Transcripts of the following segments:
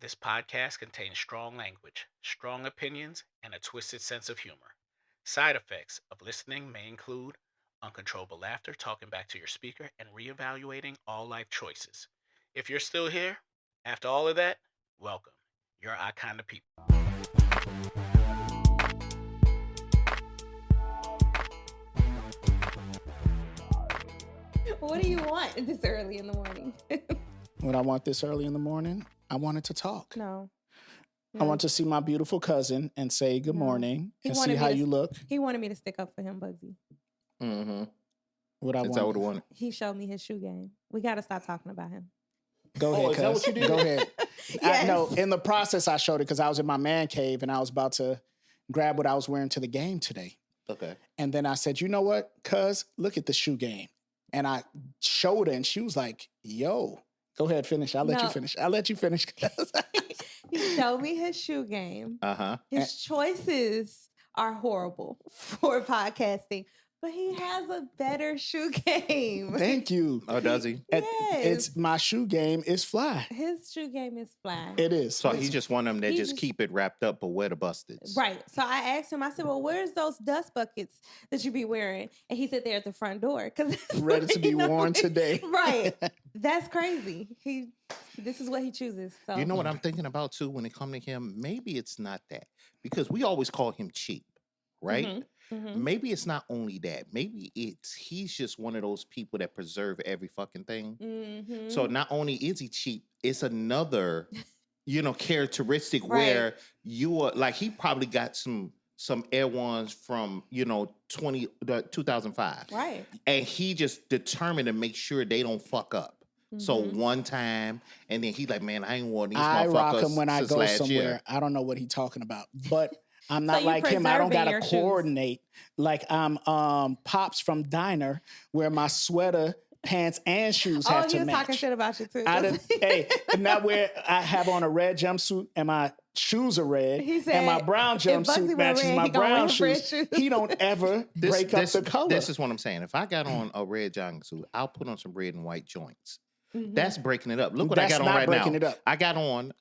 This podcast contains strong language, strong opinions, and a twisted sense of humor. Side effects of listening may include uncontrollable laughter, talking back to your speaker, and reevaluating all life choices. If you're still here after all of that, welcome. You're our kind of people. What do you want this early in the morning? What I want this early in the morning, I wanted to talk. No. I want to see my beautiful cousin and say good morning and see how you look. He wanted me to stick up for him, Bugsy. Mm-hmm. What I Is want. that what I wanted? He showed me his shoe game. We got to stop talking about him. Go ahead, is that what you did? Go ahead. Yes. I know. In the process, I showed it because I was in my man cave and I was about to grab what I was wearing to the game today. Okay. And then I said, you know what, cuz, look at the shoe game. And I showed her and she was like, yo, go ahead, finish. I'll let you finish. I'll let you finish. He showed me his shoe game. Uh-huh. His choices are horrible for podcasting, but he has a better shoe game. Thank you. Oh, does he? Yes. It's my shoe game is fly. His shoe game is fly. It is. So he just one of them that He just just- keep it wrapped up, but where the busteds? Right. So I asked him, I said, well, where's those dust buckets that you be wearing? And he said, they're at the front door. Ready to be worn today. Right. That's crazy. This is what he chooses. So You know what I'm thinking about too when it come to him? Maybe it's not that. Because we always call him cheap, right? Mhm, mhm. Maybe it's not only that. Maybe he's just one of those people that preserve every fucking thing. Mhm. So not only is he cheap, it's another, characteristic Right. where you are like he probably got some Air Ones from 2005, Right. and he just determined to make sure they don't fuck up. So Mhm. one time, and then he like, man, I ain't worn these I motherfuckers rock him when I since go last somewhere. year. I don't know what he's talking about, but I'm not you like him. I don't preserving gotta your shoes. coordinate like I'm Pops from Diner, where my sweater, pants, and shoes Oh, have he to was match. talking shit about you too. Hey, now where I have on a red jumpsuit and my shoes are red, He and my said, brown if Bugsy jumpsuit wear matches red, my he gonna brown wear red shoes. shoes. He don't ever break up the color. This is what I'm saying. If I got on a red jogging suit, I'll put on some red and white joints. That's breaking it up. Look what That's I got on not right breaking now. it up. I got on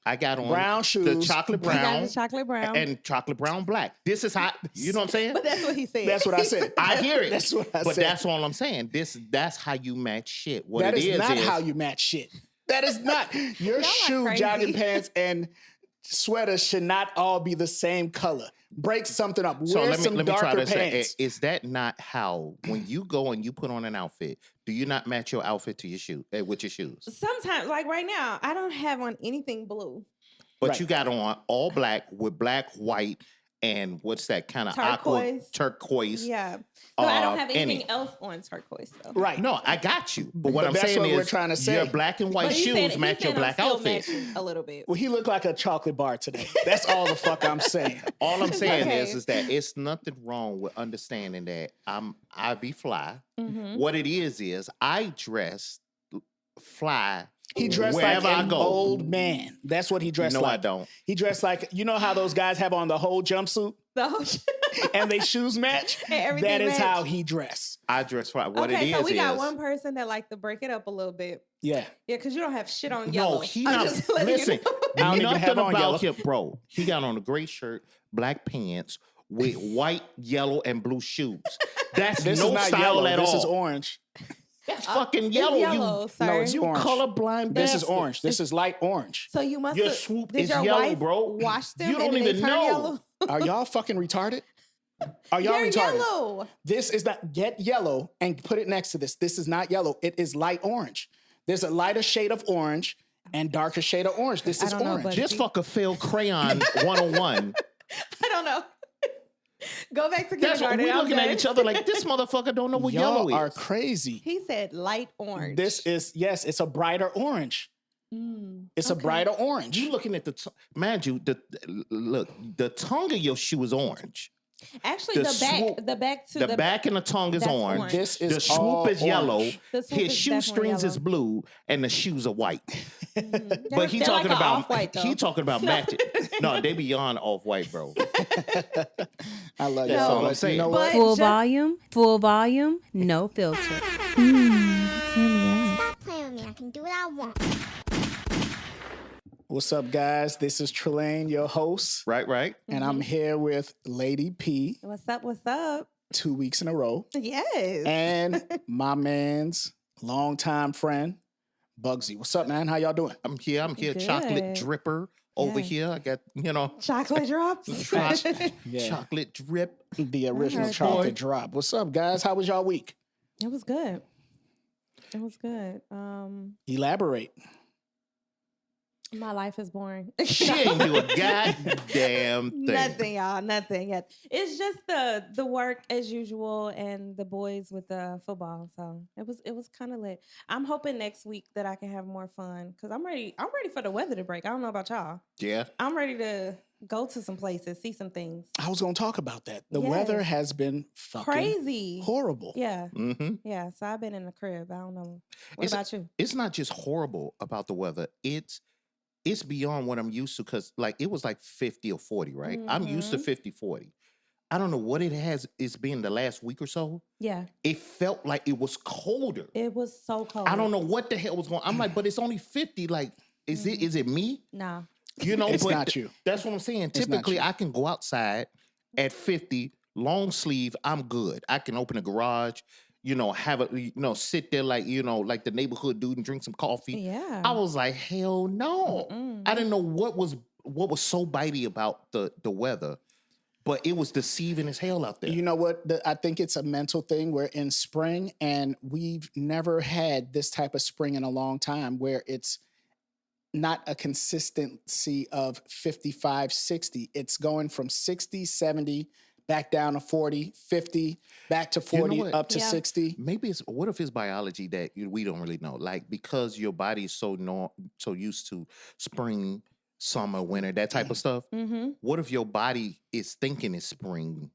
Brown the shoes. chocolate He got brown the chocolate brown. and chocolate brown black. This is hot. You know what I'm saying? But that's what he said. That's what I said. I hear it. That's what I but said. that's all I'm saying. That's how you match shit. What That it is not is how you match shit. That is not. Your Y'all are shoe, crazy. jogging pants, and sweater should not all be the same color. Break something up. So Wear let some me try darker to say, pants. is that not how when you go and you put on an outfit, do you not match your outfit to your shoe with your shoes? Sometimes, like right now, I don't have on anything blue. But Right. you got on all black with black, white, and what's that kind of aqua turquoise? Yeah. But I don't have anything any. else on turquoise though. Right. No, I got you. But what I'm that's saying what is, we're trying to say. your black and white But he shoes said- match he your said black I'm still outfit. matching a little bit. Well, he looked like a chocolate bar today. That's all the fuck I'm saying. All I'm It's saying okay. is that it's nothing wrong with understanding that I be fly. Mhm. What it is I dress fly. He dressed wherever like I an go. old man. That's what he dressed No, like. I don't. He dressed like, you know how those guys have on the whole jumpsuit The whole shit. and they shoes match? And everything That is match. how he dressed. I dress fly. What Okay, it so is we got is one person that like to break it up a little bit. Yeah. Yeah, because you don't have shit on no, yellow. he I'm not. just letting you Listen, know. I don't even nothing have on about yellow. him, bro. He got on a gray shirt, black pants with white, yellow, and blue shoes. That's This no is not style yellow. at This all. is orange. That's fucking It's yellow. yellow, sir. No, it's you orange. colorblind. This is bastard. orange. This is light orange. So you must Your have, swoop did is your yellow, wife bro. wash them You don't and then they even turn know. yellow? Are y'all fucking retarded? Are y'all They're retarded? yellow. This is not, get yellow and put it next to this. This is not yellow. It is light orange. There's a lighter shade of orange and darker shade of orange. This I is don't know, orange. buddy. This fucker failed crayon 101. I don't know. Go back to That's what kindergarten. we're I'm looking at good. each other like this motherfucker don't know what Y'all yellow are is. crazy. He said light orange. This is, yes, it's a brighter orange. It's a okay. brighter orange. You looking at mind you, the tongue of your shoe is orange. Actually, the the back, swoop- the back to The back and the tongue is that's orange. orange. This is The swoop all is yellow. orange. The swoop His is shoestrings definitely is blue, and the shoes are white. Mhm. But he They're talking like a about off-white, though. he talking about matching. No, they beyond off white, bro. I love That's y'all. all I'm But saying. You know But- what? Full volume, no filter. Stop playing with me. I can do what I want. What's up, guys? This is Trelane, your host, Right. and I'm here with Lady P What's up? What's up? 2 weeks in a row, Yes. and my man's longtime friend, Bugsy. What's up, man? How y'all doing? I'm here. Good. Chocolate dripper over Yes. here. I got, chocolate drops. chocolate drip. The original heard chocolate that. drop. What's up, guys? How was y'all week? It was good. It was good. Elaborate. My life is boring. She ain't do a goddamn thing. Nothing, y'all. Nothing yet. It's just the work as usual and the boys with the football. So it was kind of lit. I'm hoping next week that I can have more fun because I'm ready. I'm ready for the weather to break. I don't know about y'all. Yeah. I'm ready to go to some places, see some things. I was going to talk about that. The Yes. weather has been fucking Crazy. horrible. Yeah. Mm-hmm. Yeah. So I've been in the crib. I don't know. What It's- about you? It's not just horrible about the weather. It's beyond what I'm used to because like it was like 50 or 40, right? I'm used to Mhm. 50, 40. I don't know what it has. It's been the last week or so. Yeah. It felt like it was colder. It was so cold. I don't know what the hell was going on. I'm like, but it's only 50. Like, is it me? Nah. You know, It's but not you. That's what I'm saying. It's not Typically, you. I can go outside at 50, long sleeve, I'm good. I can open a garage, have sit there like the neighborhood dude and drink some coffee. Yeah. I was like, hell no. Mm-mm. I didn't know what was so bitey about the weather, but it was deceiving as hell out there. You know what? I think it's a mental thing. We're in spring, and we've never had this type of spring in a long time where it's not a consistency of 55, 60. It's going from 60, 70, back down to 40, 50, back to 40, what? up to Yeah. 60. Maybe what if it's biology that we don't really know? Like because your body is so used to spring, summer, winter, that type of stuff. Mm-hmm. What if your body is thinking it's spring?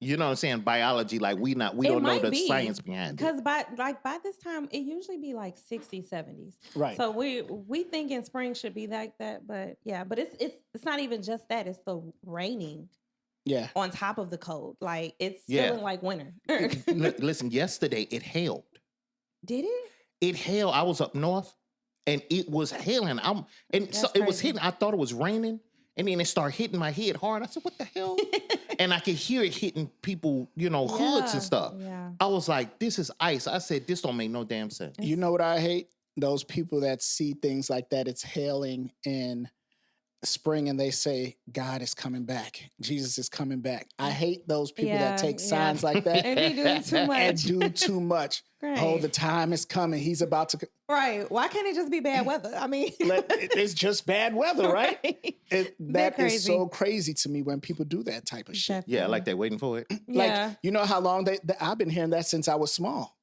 You know what I'm saying? Biology, like we It don't know might the be, science behind it. Because by this time, it usually be like 60s, 70s. Right. So we thinking spring should be like that, but it's not even just that. It's the raining Yeah. on top of the cold. Like it's Yeah. feeling like winter. Listen, yesterday it hailed. Did it? It hailed. I was up north, and it was hailing. So That's it was crazy. hitting. I thought it was raining, and then it started hitting my head hard. I said, "What the hell?" And I could hear it hitting people, hoods Yeah, and stuff. Yeah. I was like, "This is ice." I said, "This don't make no damn sense." You know what I hate? Those people that see things like that. It's hailing in spring and they say, God is coming back. Jesus is coming back. I hate those people Yeah, that take yeah. signs like that And they do too much. and do too much. Right. Oh, the time is coming. He's about to. Right. Why can't it just be bad weather? I mean, It's just bad weather, right? That They're is so crazy. crazy to me when people do that type of shit. Yeah, like they're waiting for it. Yeah. Like, you know how long I've been hearing that since I was small.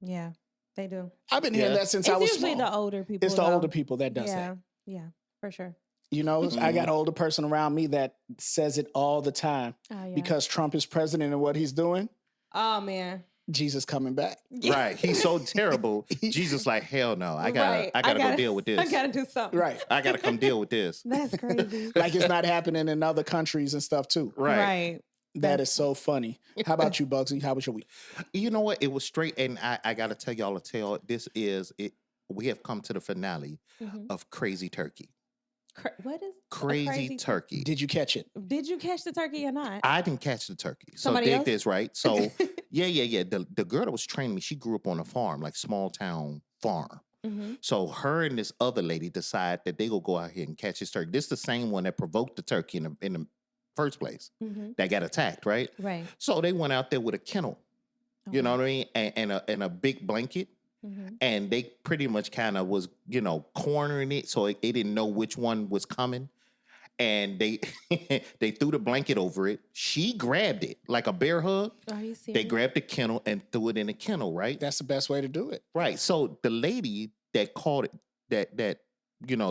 Yeah. They do. I've been hearing Yeah. that since It's I was usually small. the older people. It's the though. older people that does yeah. that. Yeah. For sure. You know, I Mhm. got an older person around me that says it all the time Oh yeah. because Trump is president and what he's doing, Oh man. Jesus coming back. Right. He's so terrible. Jesus like, hell no. I gotta go deal with this. I gotta do something. Right. I gotta come deal with this. That's crazy. Like it's not happening in other countries and stuff too. Right. That is so funny. How about you, Bugsy? How was your week? You know what? It was straight, and I gotta tell y'all a tale. This is it. We have come to the finale Mhm. of Crazy Turkey. What is a Crazy Turkey. Did you catch it? Did you catch the turkey or not? I didn't catch the turkey. So Somebody dig else? this, right? So yeah. The girl that was training me, she grew up on a farm, like small town farm. Mm-hmm. So her and this other lady decide that they go out here and catch this turkey. This is the same one that provoked the turkey in the first place Mm-hmm. that got attacked, right? Right. So they went out there with a kennel, you know what I mean, and a big blanket. Mm-hmm. And they pretty much kind of was, cornering it so they didn't know which one was coming. And they they threw the blanket over it. She grabbed it like a bear hug. Are you serious? They grabbed the kennel and threw it in the kennel, right? That's the best way to do it. Right. So the lady that caught it, that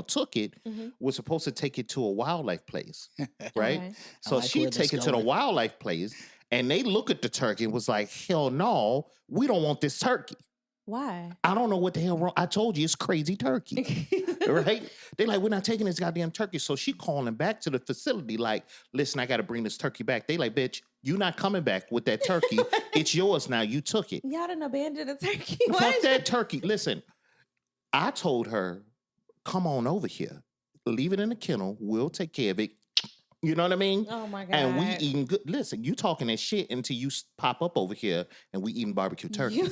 took it, Mhm. was supposed to take it to a wildlife place, right? Okay. So like she where this take it to the going. wildlife place, and they look at the turkey and was like, "Hell no, we don't want this turkey." Why? I don't know what the hell wrong. I told you it's crazy turkey, right? They like, we're not taking this goddamn turkey. So she calling back to the facility like, listen, I got to bring this turkey back. They like, bitch, you not coming back with that turkey. It's yours now. You took it. Y'all done abandoned a turkey. Fuck What? that turkey. Listen, I told her, come on over here. leave it in the kennel. We'll take care of it. You know what I mean? Oh my god. And we eating good. Listen, you talking that shit until you pop up over here and we eating barbecue turkey.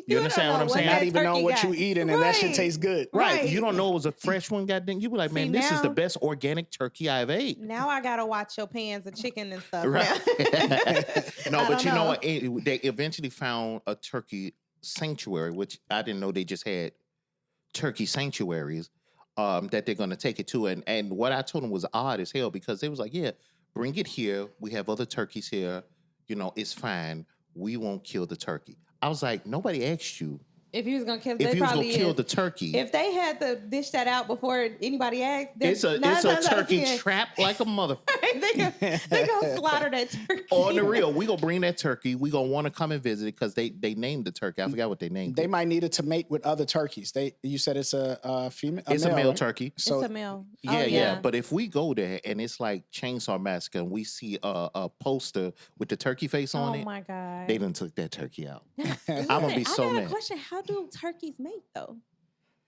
You don't understand know what I'm saying? Not that even know turkey what got. you eating, and that shit Right. tastes good. Right. Right. You don't know it was a fresh one, goddamn. You be like, See, man, this is the now- best organic turkey I've ate. Now I gotta watch your pans of chicken and stuff. Right. No, I but don't you know know. what? They eventually found a turkey sanctuary, which I didn't know they just had turkey sanctuaries that they're going to take it to. And what I told them was odd as hell because they was like, yeah, bring it here. We have other turkeys here. You know, it's fine. We won't kill the turkey. I was like, nobody asked you If you was gonna kill, if they you was probably going to kill is. the turkey. If they had to dish that out before anybody asked, It's a turkey trap like a mother. they gonna slaughter that turkey. On the real, we gonna bring that turkey. We gonna want to come and visit it because they named the turkey. I forgot what they named They it. might need it to mate with other turkeys. You said it's a female. It's a male right? turkey. It's So a male. Yeah, Oh, yeah. But if we go there and it's like Chainsaw Massacre and we see a poster with the turkey face on Oh it, my god. they done took that turkey out. Listen, I'm gonna be so I got mad. a question. How do turkeys mate though?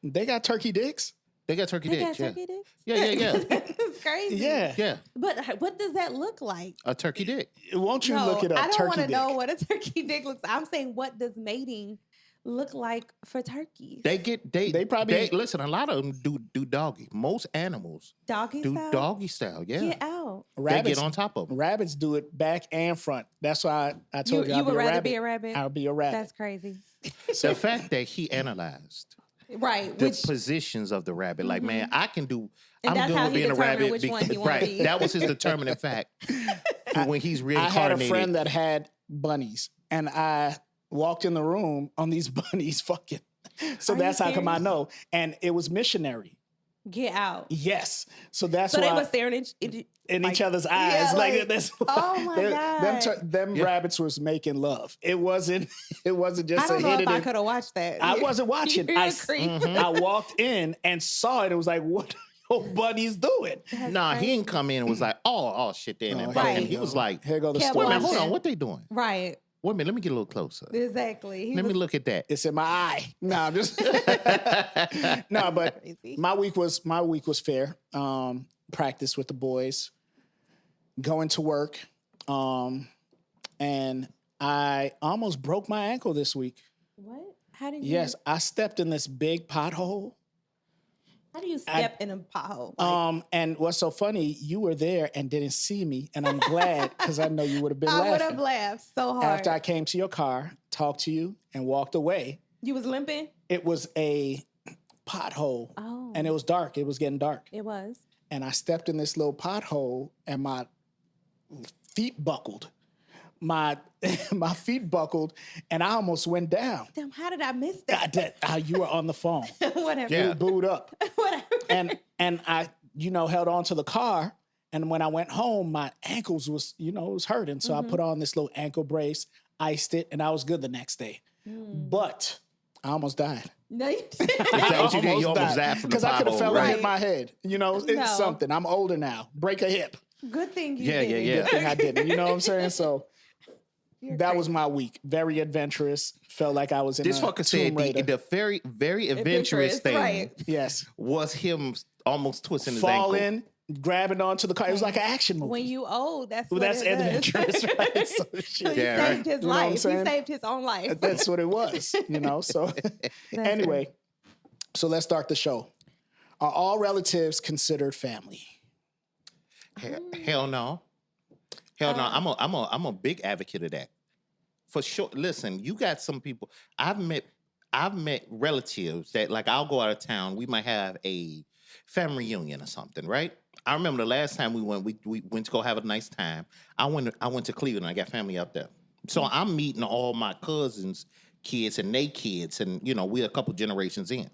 they got turkey dicks. They got turkey They dicks. got Yeah. turkey dicks? Yeah, yeah. It's crazy. Yeah. Yeah, But what does that look like? a turkey dick. Won't you No, look it up? I don't want turkey to dick. know what a turkey dick looks like. I'm saying, what does mating look like for turkeys? They probably- listen. A lot of them do doggy. Most animals Doggy do style? doggy style. Yeah, Get out. they Rabbits, get on top of them. rabbits do it back and front. That's why I told you, You I'll would be a rather rabbit. be a rabbit? I'll be a rabbit. That's crazy. The fact that he analyzed Right. the Which positions of the rabbit, like man, I can do. And I'm that's good how with he being a determined rabbit. which one he wanna right, be. that was his determining fact for when he's I reincarnated. had a friend that had bunnies, and I walked in the room on these bunnies fucking. So Are that's you how come I serious? know. And it was missionary. get out. Yes. So that's So they why were staring in like- each other's yeah, eyes. Like, like, that's oh my them Yeah. rabbits was making love. It wasn't just I don't a know hit if and I it- could have watched that. I wasn't watching. You're I, a s- creep. I walked in and saw it. It was like, what are your buddies doing? That's Nah, he crazy. ain't come in and was like, oh shit, they in there Oh, fucking. Right. He was like, Here go the Kept wait a story. minute, hold watching. on, what they doing? Right. Wait a minute, let me get a little closer. Exactly. He Let me was look at that. It's in my eye. No, I'm just no, but crazy. my week was fair. Practice with the boys, going to work, and I almost broke my ankle this week. What? How did you? Yes, I stepped in this big pothole. How do you step in a pothole? And what's so funny, you were there and didn't see me, and I'm glad because I know you would have been I would have laughing. laughed so hard. After I came to your car, talked to you, and walked away, You was limping. it was a pothole, Oh, and it was dark. It was getting dark. it was. And I stepped in this little pothole and my feet buckled. My feet buckled and I almost went down. Damn, how did I miss that? You were on the phone. Whatever. Yeah. You booed up. Whatever. And I, held on to the car. And when I went home, my ankles was, it was hurting. So I put on this little ankle brace, iced it, and I was good the next day. But I almost died. No, you Is that what you did? You almost died from the Because I could have pothole, fell and right? hit my head. It's No. something. I'm older now. Break a hip. Good thing you Yeah, did. yeah. Good thing I didn't. You know what I'm saying? So You're that crazy. was my week. Very adventurous. Felt like I was in This a fucker Tomb said Raider. the very, very adventurous thing right? Yes. was him almost twisting his ankle. Falling, grabbing onto the car. It was like an action movie. When you old, that's Well, what that's it does. adventurous, right? So, So shit. he Yeah, saved his You know what I'm life. He saying? saved his own life. That's what it was, So That's anyway, so let's start the show. Are all relatives considered family? Hell no. Hell no. I'm a big advocate of that. For sure. Listen, you got some people. I've met relatives that, like, I'll go out of town. We might have a family reunion or something, right? I remember the last time we went to go have a nice time. I went to Cleveland. I got family out there. So I'm meeting all my cousins' kids and they kids, and we're a couple generations in.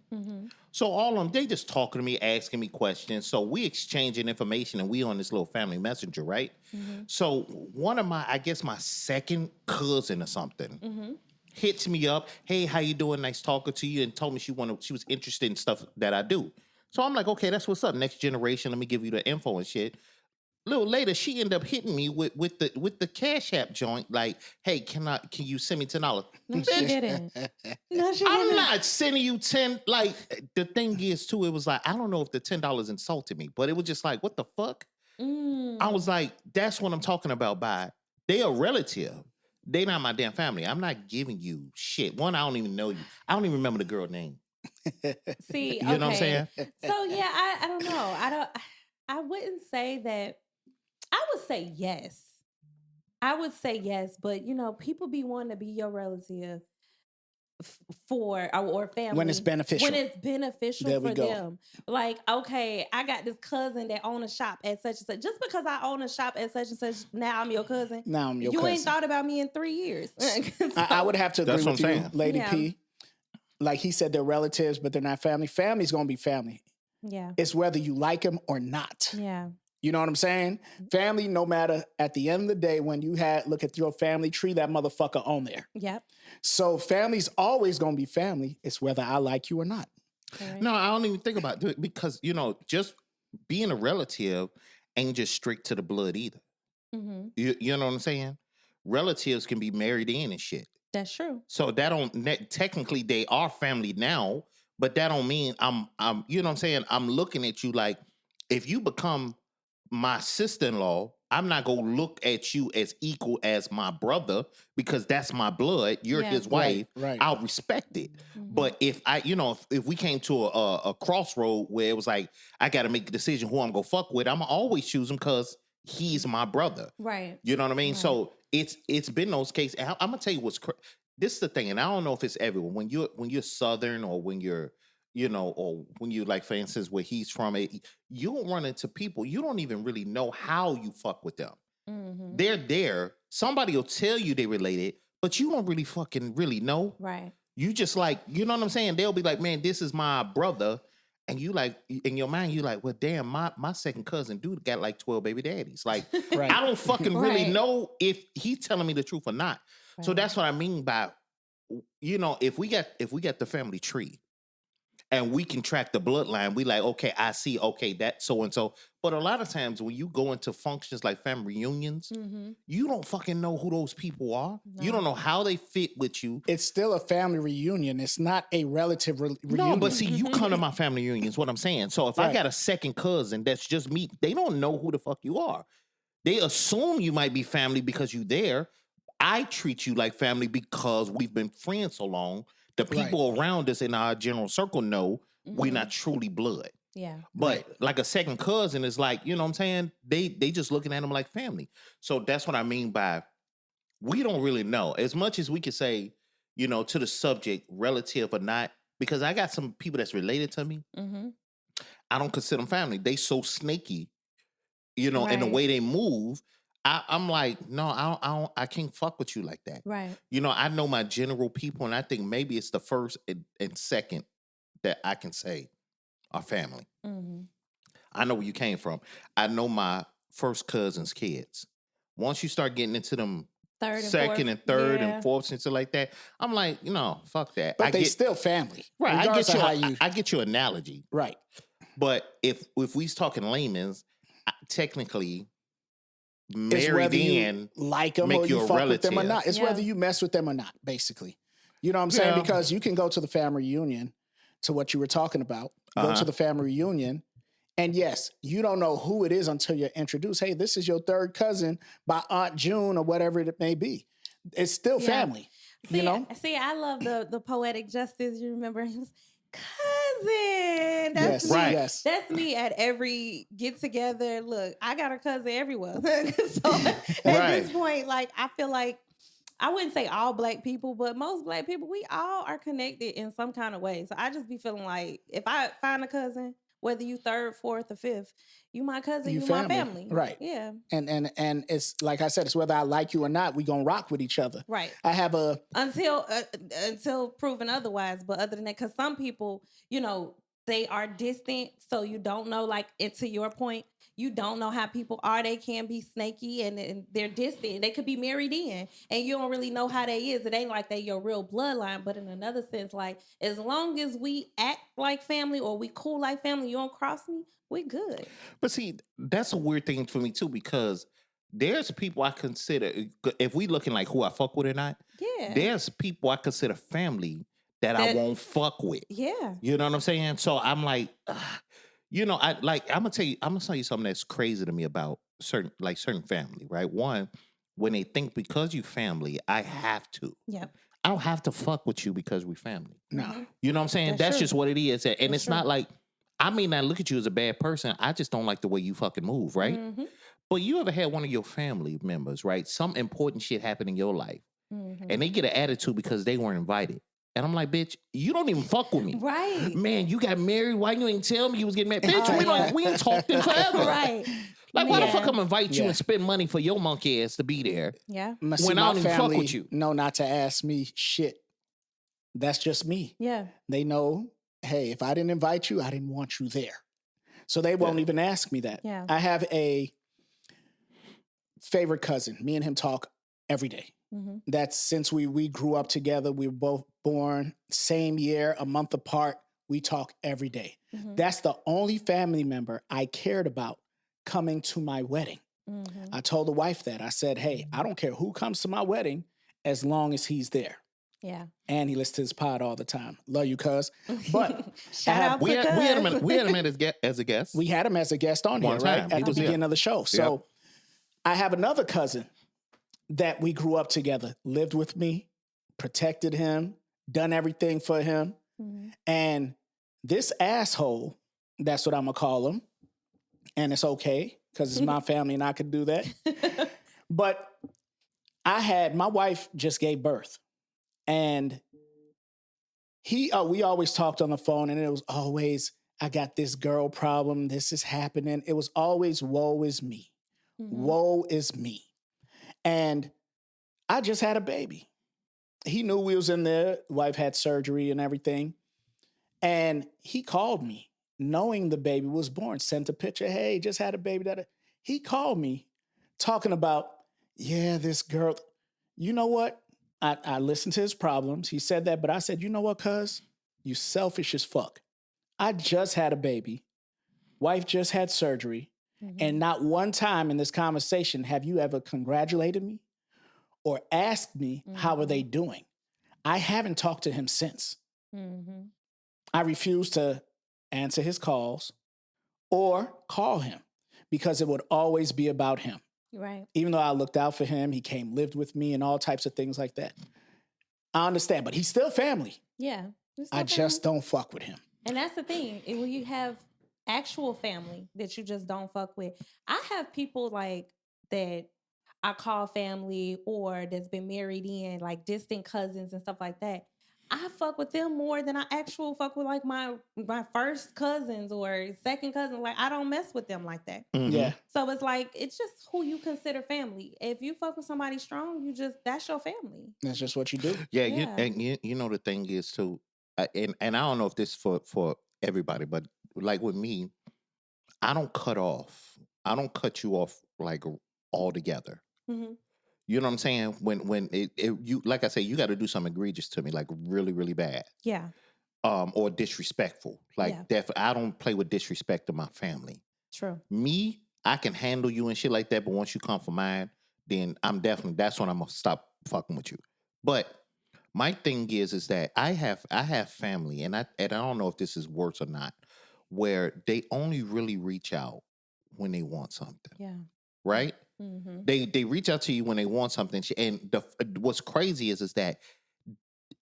So all of them, they just talking to me, asking me questions. So we exchanging information, and we on this little family messenger, right? So one of my second cousin or something hits me up. Hey, how you doing? Nice talking to you, and told me she was interested in stuff that I do. So I'm like, okay, that's what's up. Next generation, let me give you the info and shit. little later, she ended up hitting me with the Cash App joint. Like, hey, can you send me $10? No, she Bitch, didn't. No, she I'm didn't. not sending you 10. Like, the thing is too, it was like, I don't know if the $10 insulted me, but it was just like, what the fuck? I was Mm. like, that's what I'm talking about. By they a relative. They not my damn family. I'm not giving you shit. One, I don't even know you. I don't even remember the girl name. See, You know what I'm okay. saying? So yeah, I don't know. I wouldn't say that. I would say yes. I would say yes, but people be wanting to be your relative for or When it's family when beneficial. it's beneficial There we for go. them. Like, okay, I got this cousin that own a shop at such and such. Just because I own a shop at such and such, now I'm your cousin. Now I'm your You ain't cousin. thought about me in 3 years. I would have to agree That's what with I'm you, saying. Lady Yeah. P. Like he said, they're relatives, but they're not family. Family's gonna be family. Yeah. It's whether you like them or not. Yeah. You know what I'm saying? Family, no matter at the end of the day, when you look at your family tree, that motherfucker on there. Yep. So family's always gonna be family. It's whether I like you or not. Correct. No, I don't even think about it because just being a relative ain't just strict to the blood either. Mm-hmm. You know what I'm saying? Relatives can be married in and shit. That's true. So that don't technically they are family now, but that don't mean I'm you know what I'm saying? I'm looking at you like if you become my sister-in-law, I'm not gonna look at you as equal as my brother because that's my blood. You're Yeah. his wife. Right. I'll respect it. Mhm. But if I, if we came to a crossroad where it was like I got to make a decision who I'm gonna fuck with, I'm gonna always choose him because he's my brother. Right. You know what I mean? Right. So it's been those cases. I'm gonna tell you this is the thing, and I don't know if it's everyone. When you're Southern or when you're or when you like, for instance, where he's from, you don't run into people. You don't even really know how you fuck with them. Mm-hmm. They're there. Somebody will tell you they related, but you don't really fucking really know. Right. You just like, you know what I'm saying? They'll be like, man, this is my brother. And you like, in your mind, you like, well, damn, my second cousin dude got like 12 baby daddies. Like, Right. I don't fucking really Right. know if he's telling me the truth or not. So Right. that's what I mean by, if we got the family tree and we can track the bloodline, we like, okay, I see, okay, that so and so. But a lot of times when you go into functions like family reunions, Mm-hmm. you don't fucking know who those people are. You No. don't know how they fit with you. It's still a family reunion. It's not a relative reunion. No, but see, you come to my family reunion is what I'm saying. So if I Right. got a second cousin that's just me, they don't know who the fuck you are. They assume you might be family because you there. I treat you like family because we've been friends so long. The people around us in our general circle know we're not truly blood. Yeah. But like a second cousin is like, you know what I'm saying? They just looking at them like family. So that's what I mean by we don't really know. As much as we could say, to the subject, relative or not, because I got some people that's related to me. Mm-hmm. I don't consider them family. They so snaky, in the Right. way they move. I'm like, no, I can't fuck with you like that. Right. I know my general people, and I think maybe it's the first and second that I can say are family. Mm-hmm. I know where you came from. I know my first cousin's kids. Once you start getting into them Third and second fourth. and third Yeah. and fourth and stuff like that, I'm like, fuck that. But they still family. right. I regardless get of you. how you. I get your analogy, Right. but if we's talking layman's, technically It's married whether you in like them make or you you a fuck with them or relative. not. It's Yeah. whether you mess with them or not, basically. You know what I'm saying? Yeah. Because you can go to the family reunion, to what you were talking about. Go Uh-huh. to the family reunion, and yes, you don't know who it is until you're introduced. Hey, this is your third cousin by Aunt June or whatever it may be. It's still Yeah. family. See, You know? see, I love the poetic justice. You remember he was cousin. That's Yes. me. Right. Yes. That's me at every get together. Look, I got a cousin everywhere. So at Right. this point, like I feel like I wouldn't say all black people, but most black people, we all are connected in some kind of way. So I just be feeling like if I find a cousin, whether you third, fourth, or fifth, you my cousin, you my family. Right. Yeah. And it's like I said, it's whether I like you or not, we gonna rock with each other. Right. I have a Until proven otherwise. But other than that, because some people, they are distant, so you don't know. Like, and to your point, you don't know how people are. They can be snaky and they're distant. They could be married in, and you don't really know how they is. It ain't like they your real bloodline. But in another sense, like as long as we act like family or we cool like family, you don't cross me. We good. But see, that's a weird thing for me too, because there's people I consider, if we looking like who I fuck with or not, Yeah. there's people I consider family that I That- won't fuck with. Yeah. You know what I'm saying? So I'm like, you know, I'm gonna tell you something that's crazy to me about certain family, right? One, when they think because you family, I have to. Yep. I don't have to fuck with you because we family. No. Mhm. You know what I'm saying? That's That's true. just what it is. And That's it's true. not like I may not look at you as a bad person. I just don't like the way you fucking move, right? Mhm. But you ever had one of your family members, right? Some important shit happen in your life, Mhm. and they get an attitude because they weren't invited. And I'm like, bitch, you don't even fuck with me. Right. Man, you got married. Why you ain't tell me you was getting married? Bitch, Oh, yeah. we ain't talked in forever. Right. Like, why the Yeah. fuck I'm invite you Yeah. and spend money for your monkey ass to be there? Yeah. See, When I my don't even fuck family with you. know not to ask me shit. That's just me. Yeah. They know, hey, if I didn't invite you, I didn't want you there. So they won't even ask me that. Yeah. I have a favorite cousin. Me and him talk every day. Mhm. That's since we grew up together. We were both born same year, a month apart. We talk every day. Mhm. That's the only family member I cared about coming to my wedding. Mhm. I told the wife that. I said, hey, I don't care who comes to my wedding as long as he's there. Yeah. And he listens to his pod all the time. Love you, cuz. But Shout have- out We to had, we had him Cuz. we had him as a guest. we had him as a guest on One here, right? time. At He the was here. beginning of the show. So I have another cousin that we grew up together, lived with me, protected him, done everything for him. Mhm. And this asshole, that's what I'm going to call him. And it's okay because it's my family and I could do that. But my wife just gave birth. And we always talked on the phone, and it was always, I got this girl problem. This is happening. It was always, woe is me. Mhm. Woe is me. And I just had a baby. He knew we was in there. Wife had surgery and everything. And he called me knowing the baby was born, sent a picture. Hey, just had a baby. He called me talking about, yeah, this girl. You know what? I listened to his problems. He said that, but I said, you know what, cuz? You selfish as fuck. I just had a baby. Wife just had surgery. Mhm. And not one time in this conversation have you ever congratulated me or asked me how are they doing. I haven't talked to him since. Mhm. I refuse to answer his calls or call him because it would always be about him. Right. Even though I looked out for him, he came, lived with me, and all types of things like that. I understand, but he's still family. Yeah. It's I okay. just don't fuck with him. And that's the thing. When you have actual family that you just don't fuck with, I have people like that I call family or that's been married in, like distant cousins and stuff like that. I fuck with them more than I actual fuck with like my first cousins or second cousins. Like I don't mess with them like that. Mhm. Yeah. So it's like it's just who you consider family. If you fuck with somebody strong, that's your family. That's just what you do. Yeah, Yeah. you know the thing is too, and I don't know if this for everybody, but like with me, I don't cut off. I don't cut you off like altogether. Mm-hmm. You know what I'm saying? When you like I say, you got to do something egregious to me, like really really bad, Yeah. or disrespectful. Like Yeah. I don't play with disrespect to my family. True. Me, I can handle you and shit like that, but once you come for mine, then that's when I'm gonna stop fucking with you. But my thing is that I have family, and I don't know if this is worse or not, where they only really reach out when they want something, Yeah. right? Mm-hmm. They reach out to you when they want something, and what's crazy is that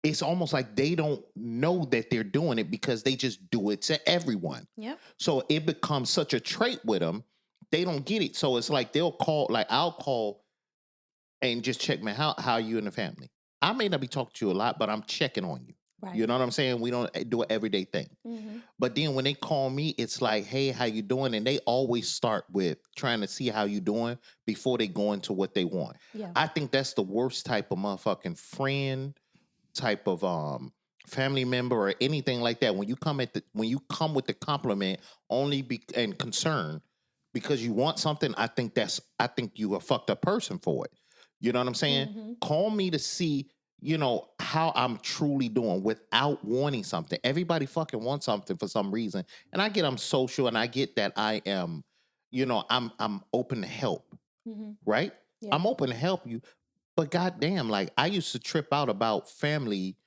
it's almost like they don't know that they're doing it because they just do it to everyone. Yep. So it becomes such a trait with them, they don't get it. So it's like they'll call, like I'll call and just check, man, how are you in the family? I may not be talking to you a lot, but I'm checking on you. Right. You know what I'm saying? We don't do an everyday thing. Mm-hmm. But then when they call me, it's like, hey, how you doing? And they always start with trying to see how you doing before they go into what they want. Yeah. I think that's the worst type of motherfucking friend, type of family member or anything like that. When you come with the compliment and concern because you want something, I think you a fucked up person for it. You know what I'm saying? Mm-hmm. Call me to see how I'm truly doing without wanting something. Everybody fucking wants something for some reason. And I get I'm social and I get that I am, I'm open to help, Mm-hmm. right? Yeah. I'm open to help you. But goddamn, like I used to trip out about family.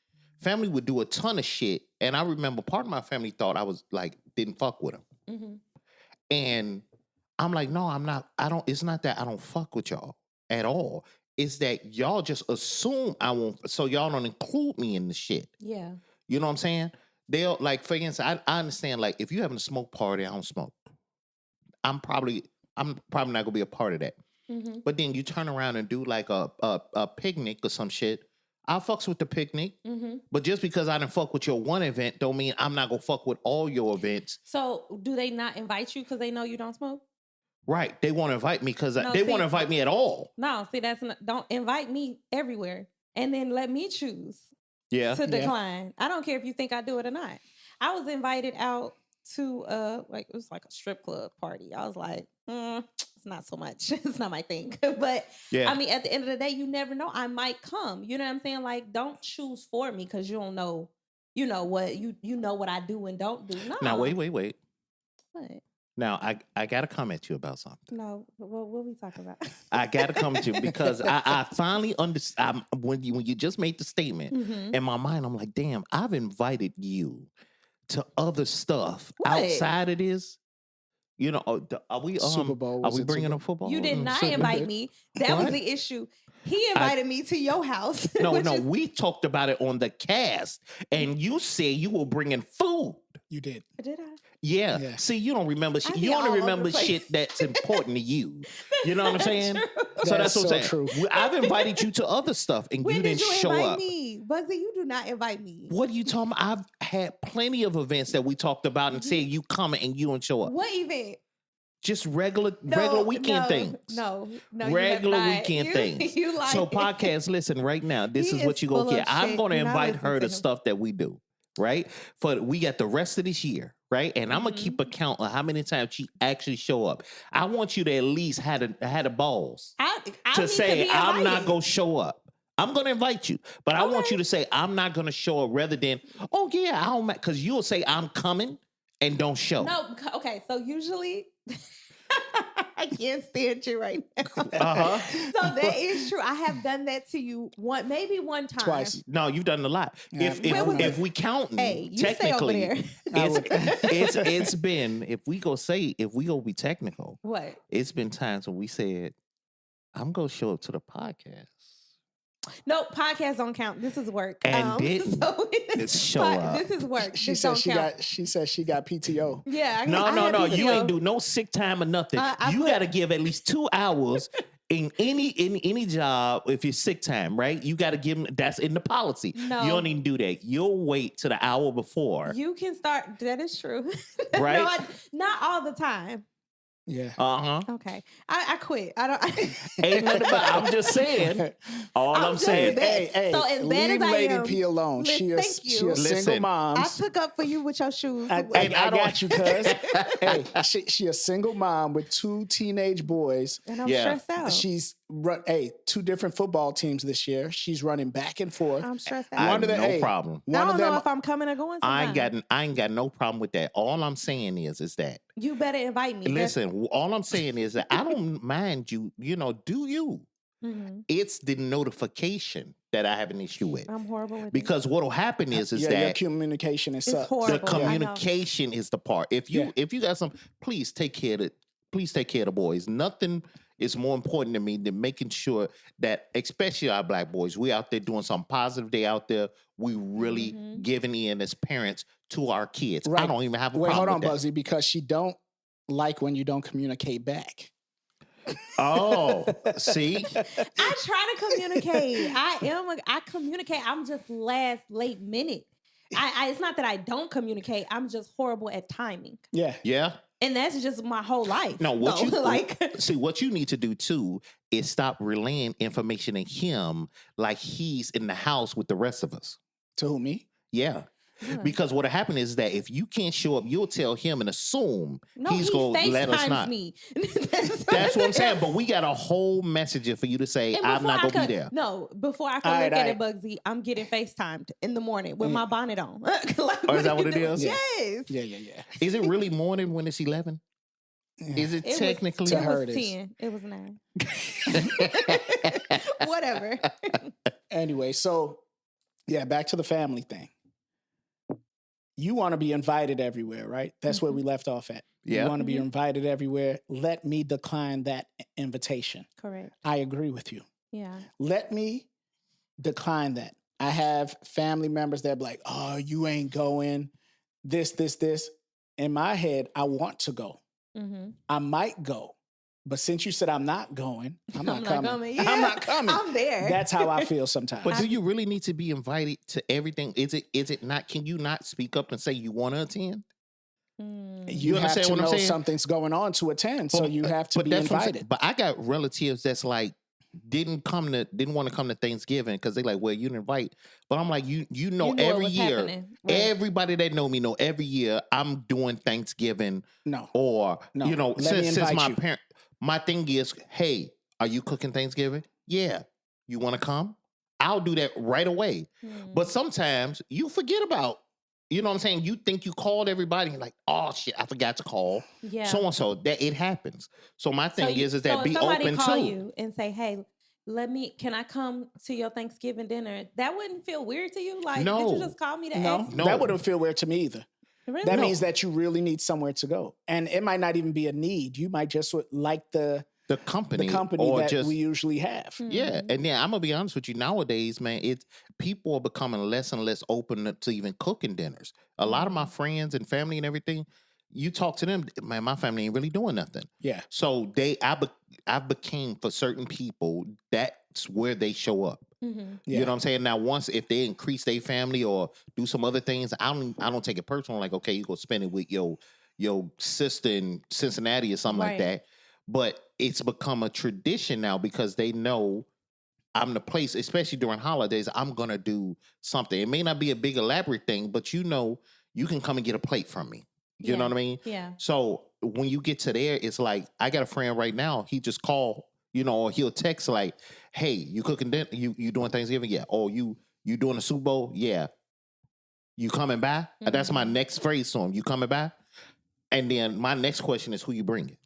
Family would do a ton of shit. And I remember part of my family thought I was like, didn't fuck with them. Mm-hmm. And I'm like, no, I'm not. It's not that I don't fuck with y'all at all. It's that y'all just assume I won't, so y'all don't include me in the shit. Yeah. You know what I'm saying? They'll, like, for instance, I understand, like, if you're having a smoke party, I don't smoke. I'm probably not gonna be a part of that. Mm-hmm. But then you turn around and do like a picnic or some shit. I'll fucks with the picnic. Mm-hmm. But just because I didn't fuck with your one event don't mean I'm not gonna fuck with all your events. So do they not invite you because they know you don't smoke? Right. They want to invite me because No, they see- want to invite me at all. No, see, that's not, don't invite me everywhere and then let me choose Yeah. to decline. I don't care if you think I do it or not. I was invited out to it was like a strip club party. I was like, it's not so much. It's not my thing. But Yeah. I mean, at the end of the day, you never know. I might come. You know what I'm saying? Like, don't choose for me because you don't know. You know what you know what I do and don't do. No. Now wait. What? Now I gotta come at you about something. No. What we talking about? I gotta come at you because I finally understand when you just made the statement Mhm. in my mind. I'm like, damn, I've invited you to other stuff What? outside of this. Are we Super Bowl Are was we in bringing Super- up football? You did not Super invite good. me. That was What? the issue. He invited me to your house. No, which no, is- we talked about it on the cast, and you said you were bringing food. You did. Did I? Yeah. Yeah. See, you don't remember. I be You all only over the remember place. shit that's important to you. You know what I'm That's saying? true. So That that's is what I'm so saying. true. I've invited you to other stuff, and When you did didn't you show invite up. me? Bugsy, you do not invite me. What are you talking about? I've had plenty of events that we talked about and said you coming and you don't show up. What event? Just regular No, weekend things. No, Regular you have not. weekend things. You like So podcast, listen right now. This He is what is you go full get. of I'm shit. going to Do not invite listen her to to him. stuff that we do, right? We got the rest of this year, right? And I'm gonna Mm-hmm. keep a count of how many times she actually show up. I want you to at least had the balls I to need say be I'm not invited. gonna show up. I'm gonna invite you, but I want Okay. you to say I'm not gonna show up rather than I don't, because you'll say I'm coming and don't show. No, okay. So usually, I can't stand you right now. Uh-huh. So that is true. I have done that to you maybe one time. Twice. No, you've done a lot. Yeah, Where was If it? we counting, Hey, you stay over technically, there. it's been, if we go be technical, What? it's been times when we said, I'm gonna show up to the podcast. No, podcasts don't count. This is work. And didn't. So It's show up. This is work. She This said don't she count. got. She said she got PTO. Yeah. I No, had you PTO. ain't do no sick time or nothing. I You put- got to give at least 2 hours in any job. If it's sick time, right? You got to give them. That's in the policy. No. You don't even do that. You'll wait to the hour before. You can start. That is true. Right? No, not all the time. Yeah. Okay. I quit. I don't. Ain't nothing about. I'm just saying. All I'm just saying. saying. Hey, So as bad leave as I Lady am- P alone. She a, Thank she you. a single Listen. mom. I took up for you with your shoes. I And I don't- got you, cuz. Hey, she a single mom with 2 teenage boys. and I'm Yeah. stressed out. She's 2 different football teams this year. She's running back and forth. I'm stressed I out. One have of the- no hey, problem. I One don't of them. know if I'm coming or going. I Sometime. ain't got no problem with that. All I'm saying is that You better invite me. listen. All I'm saying is that I don't mind you. Do you? Mhm. It's the notification that I have an issue with. I'm horrible with it. Because what'll happen is your that communication is It's sucks. horrible. the I know. communication is the part. If you got some, please take care of it. Please take care of the boys. Nothing is more important to me than making sure that, especially our black boys, we out there doing something positive. They out there, we really Mhm. giving in as parents to our kids. I Right. don't even have a Wait, hold problem on, with that. Buzzy, because she don't like when you don't communicate back. Oh, see, I try to communicate. I communicate. I'm just late minute. It's not that I don't communicate. I'm just horrible at timing. Yeah. yeah. And that's just my whole life. No, what though. you like see, what you need to do too is stop relaying information in him like he's in the house with the rest of us. To who, me? Yeah. What? Because what'll happen is that if you can't show up, you'll tell him and assume No, he's he going to let us FaceTimes not. me. That's what I'm saying. But we got a whole message for you to say, And I'm before not I going to could, be there. no, before I could All look right, at it, Bugsy, I'm getting FaceTimed in the morning with my bonnet on. Like, Oh, is that are what you it doing? is? Yeah. Yes. Yeah. Is it really morning when it's 11? Is it It technically? To was, her it it was is. 10. It was 9. Whatever. Anyway, so yeah, back to the family thing. You want to be invited everywhere, right? That's where we left off at. Yeah. You want to be invited everywhere. Let me decline that invitation. Correct. I agree with you. Yeah. Let me decline that. I have family members that be like, oh, you ain't going. This. In my head, I want to go. Mm-hmm. I might go. But since you said I'm not going, I'm not coming. Yeah, I'm not coming. I'm there. That's how I feel sometimes. But do you really need to be invited to everything? Is it not? Can you not speak up and say you want to attend? You have understand to what I'm know saying? something's going on to attend, so you have to be that's what I'm saying. invited. But I got relatives that's like didn't want to come to Thanksgiving because they like, well, you didn't invite. But I'm like, you know, You knew it every was year, happening, right. everybody that know me know every year I'm doing Thanksgiving No. or No. you know, Let me since invite my you. parent, my thing is, hey, are you cooking Thanksgiving? Yeah, you want to come? I'll do that right away. But sometimes you forget about. You know what I'm saying? You think you called everybody and like, oh shit, I forgot to call. Yeah. So and so that it happens. So my thing is that so be if somebody open call too. you and say, hey, can I come to your Thanksgiving dinner? That wouldn't feel weird to you? Like, did No. you just call me to No, ask? No. that wouldn't feel weird to me either. Really? That No. means that you really need somewhere to go. And it might not even be a need. You might just like the company or or that just we usually have. yeah. And then I'm gonna be honest with you. Nowadays, man, it's people are becoming less and less open to even cooking dinners. A lot of my friends and family and everything, you talk to them, man, my family ain't really doing nothing. Yeah. So I became for certain people, that's where they show up. Mm-hmm. Yeah. You know what I'm saying? Now, once if they increase their family or do some other things, I don't take it personal. Like, okay, you go spend it with your sister in Cincinnati or something like Right. that. But it's become a tradition now because they know I'm the place, especially during holidays. I'm gonna do something. It may not be a big elaborate thing, but you know, you can come and get a plate from me. You know Yeah. what I mean? Yeah. So when you get to there, it's like I got a friend right now. He just called, you know, or he'll text like, "Hey, you cooking dinner? You doing Thanksgiving? Yeah. Oh, you doing the Super Bowl? Yeah. You coming by?" That's my next phrase to him. You coming by? And then my next question is, who you bringing?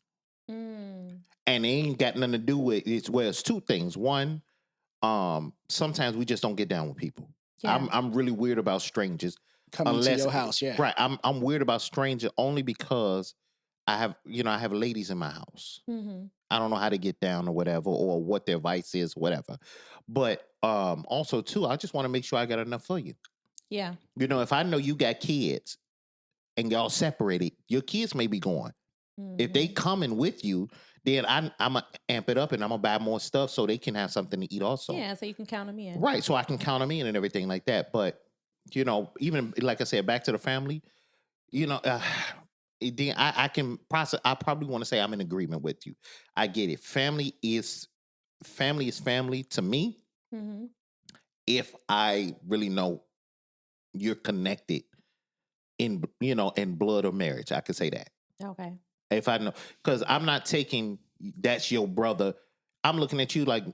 And it ain't got nothing to do with it's two things. One, sometimes we just don't get down with people. Yeah. I'm really weird about strangers. Coming to your house, yeah. Right. I'm weird about strangers only because I have ladies in my house. Mm-hmm. I don't know how to get down or whatever, or what their vice is, whatever. But also too, I just want to make sure I got enough for you. Yeah. You know, if I know you got kids and y'all separated, your kids may be gone. If they coming with you, then I'm gonna amp it up and I'm gonna buy more stuff so they can have something to eat also. Yeah, so you can count them in. Right, so I can count them in and everything like that. But you know, even like I said, back to the family, you know, then I can process. I probably want to say I'm in agreement with you. I get it. Family is family to me. Mm-hmm. If I really know you're connected in blood or marriage, I could say that. Okay. If I know, because I'm not taking that's your brother. I'm looking at you like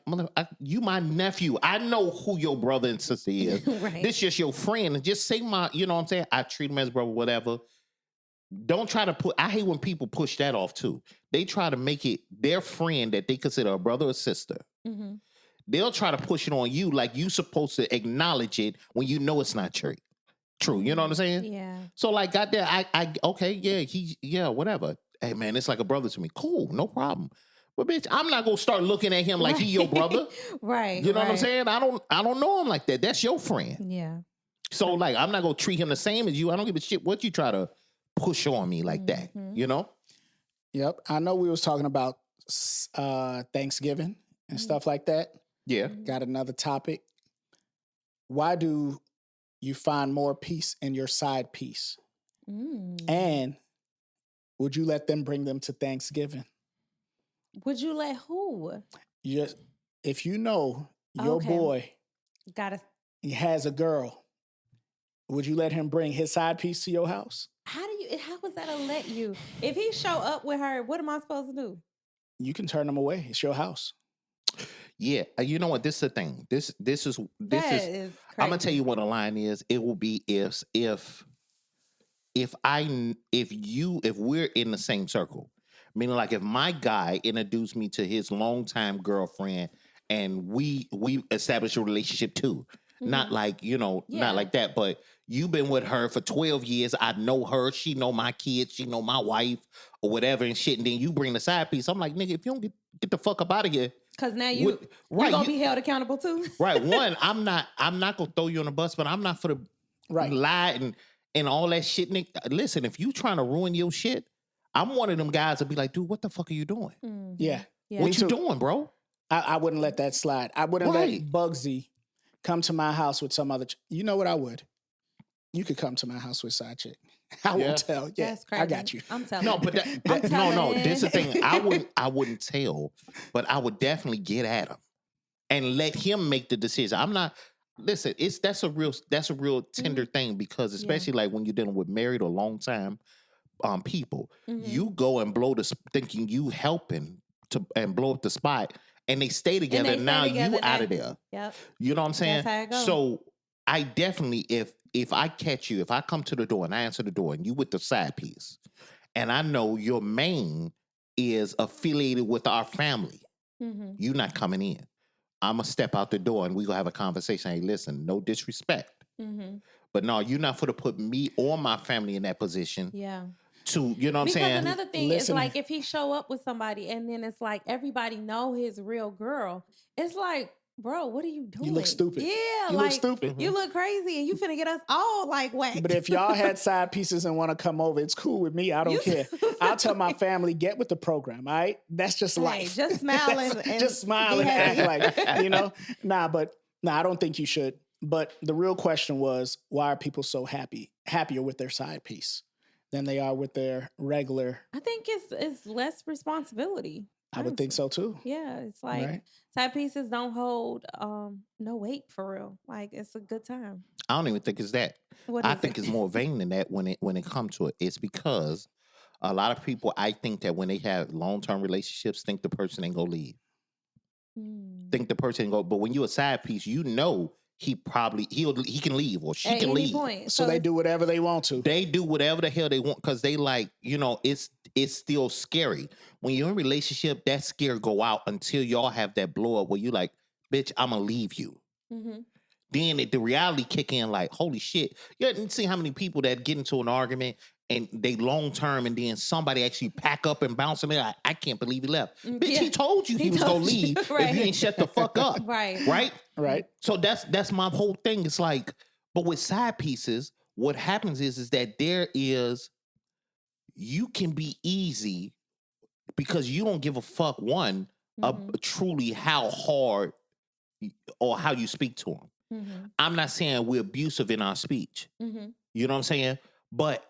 mother, you my nephew. I know who your brother and sister is. Right. This just your friend, and just say you know what I'm saying. I treat him as brother, whatever. Don't try to put. I hate when people push that off too. They try to make it their friend that they consider a brother or sister. Mm-hmm. They'll try to push it on you like you supposed to acknowledge it when you know it's not true. True, you know what I'm saying? Yeah. So like, goddamn, I okay, yeah, whatever. Hey man, it's like a brother to me. Cool, no problem. But bitch, I'm not gonna start looking at him like he your brother. Right. You know what I'm saying? I don't know him like that. That's your friend. Yeah. So like, I'm not gonna treat him the same as you. I don't give a shit what you try to push on me like that. You know? Yep. I know we was talking about Thanksgiving and stuff like that. Yeah. Got another topic. Why do you find more peace in your side piece? And would you let them bring them to Thanksgiving? Would you let who? If you know your Okay. boy Gotta. he has a girl Would you let him bring his side piece to your house? How was that to let you? If he show up with her, what am I supposed to do? You can turn him away. It's your house. Yeah, you know what? This is the thing. This is That is I'm gonna tell crazy. you what a line is. It will be if we're in the same circle, meaning like if my guy introduced me to his longtime girlfriend and we established a relationship too, not Mhm. like not Yeah. like that, but you've been with her for 12 years. I know her. She know my kids. She know my wife or whatever and shit. And then you bring the side piece. I'm like, nigga, if you don't get the fuck up out of here. Because now What- you're right, gonna you- be held accountable too. Right. One, I'm not gonna throw you on the bus, but I'm not for the Right. lie and all that shit, Nick. Listen, if you trying to ruin your shit, I'm one of them guys that be like, dude, what the fuck are you doing? Mhm. Yeah. Yeah. What Me you too. doing, bro? I wouldn't let that slide. I wouldn't Right. let Bugsy come to my house with some other. You know what I would? You could come to my house with side chick. I Yeah. won't tell. Yeah, That's crazy. I got you. I'm telling. No, but I'm no. telling. This is the thing. I wouldn't tell, but I would definitely get at him and let him make the decision. I'm not. Listen, that's a real tender thing because especially like when you're dealing with married or long time people, you go and thinking you helping to and blow up the spot, and they stay together. they And stay now together, you out of that's- there. Yep. You know what I'm saying? That's how it go. So I definitely, if I catch you, if I come to the door and I answer the door and you with the side piece, and I know your main is affiliated with our family, Mm-hmm. you not coming in. I'm gonna step out the door and we gonna have a conversation. Hey, listen, no disrespect, Mm-hmm. but no, you're not for to put me or my family in that position. Yeah. To you know what I'm Because saying? another thing Listen. is like if he show up with somebody and then it's like everybody know his real girl, it's like, bro, what are you doing? You look stupid. Yeah, You like look stupid. you look crazy and you finna get us all like whacked. But if y'all had side pieces and want to come over, it's cool with me. I don't care. I'll tell my family, get with the program. All right, that's just Hey, life. just smile That's- and just smile be and act happy. like I don't think you should. But the real question was, why are people so happier with their side piece than they are with their regular? I think it's less responsibility. I would think so too. Yeah, it's like Right. side pieces don't hold no weight for real. Like it's a good time. I don't even think it's that. What I is think it? it's more vain than that when it comes to it. It's because a lot of people, I think that when they have long term relationships, think the person ain't gonna leave. Mm. Think the person ain't go. But when you're a side piece, you know he can leave or she At can any leave. point. So they do whatever they want to. They do whatever the hell they want because they like, it's still scary. When you're in a relationship, that scare go out until y'all have that blow up where you like, bitch, I'm gonna leave you. Mm-hmm. Then the reality kick in like, holy shit. You didn't see how many people that get into an argument and they long term and then somebody actually pack up and bounce in there. I can't believe he left. Bitch, Yeah. he told you he was told gonna you, leave right. if you ain't shut the fuck up. Right. Right? Right. So that's my whole thing. It's like, but with side pieces, what happens is that you can be easy because you don't give a fuck truly how hard or how you speak to them. Mm-hmm. I'm not saying we're abusive in our speech. Mm-hmm. You know what I'm saying? But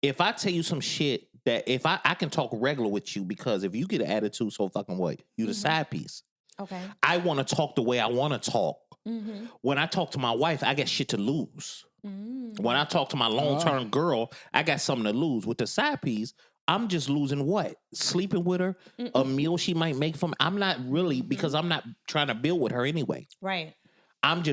if I tell you some shit that if I can talk regular with you because if you get an attitude so fucking what, you the side piece. Okay. I want to talk the way I want to talk. Mm-hmm. When I talk to my wife, I got shit to lose. Mm-hmm. When I talk to my long-term girl, I got something to lose. With the side piece, I'm just losing what? Sleeping with her, a meal she might make for me. I'm not really, because I'm not trying to build with her anyway. Right.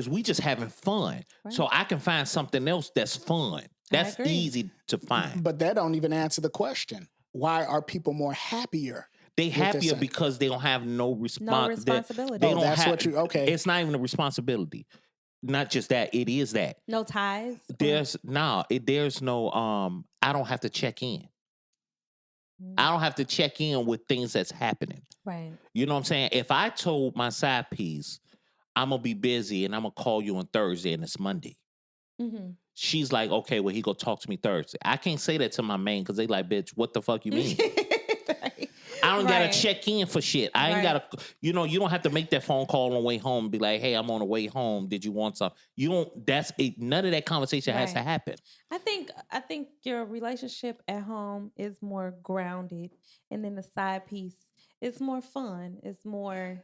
We just having fun. Right. So I can find something else that's fun. That's agree. easy to find. But that don't even answer the question. Why are people more happier? They with happier this? because they don't have no responsibility. They Oh, don't that's have, what you okay. It's not even a responsibility. Not just that, it is that. No ties. There's no I don't have to check in. I don't have to check in with things that's happening. Right. You know what I'm saying? If I told my side piece, I'm gonna be busy and I'm gonna call you on Thursday and it's Monday. Mm-hmm. She's like, okay, well, he go talk to me Thursday. I can't say that to my man because they like, bitch, what the fuck you mean? Right. I don't gotta Right. check in for shit. I ain't Right. gotta, you don't have to make that phone call on the way home and be like, hey, I'm on the way home. Did you want something? You don't, none of that conversation has to Right. happen. I think your relationship at home is more grounded, and then the side piece is more fun. It's more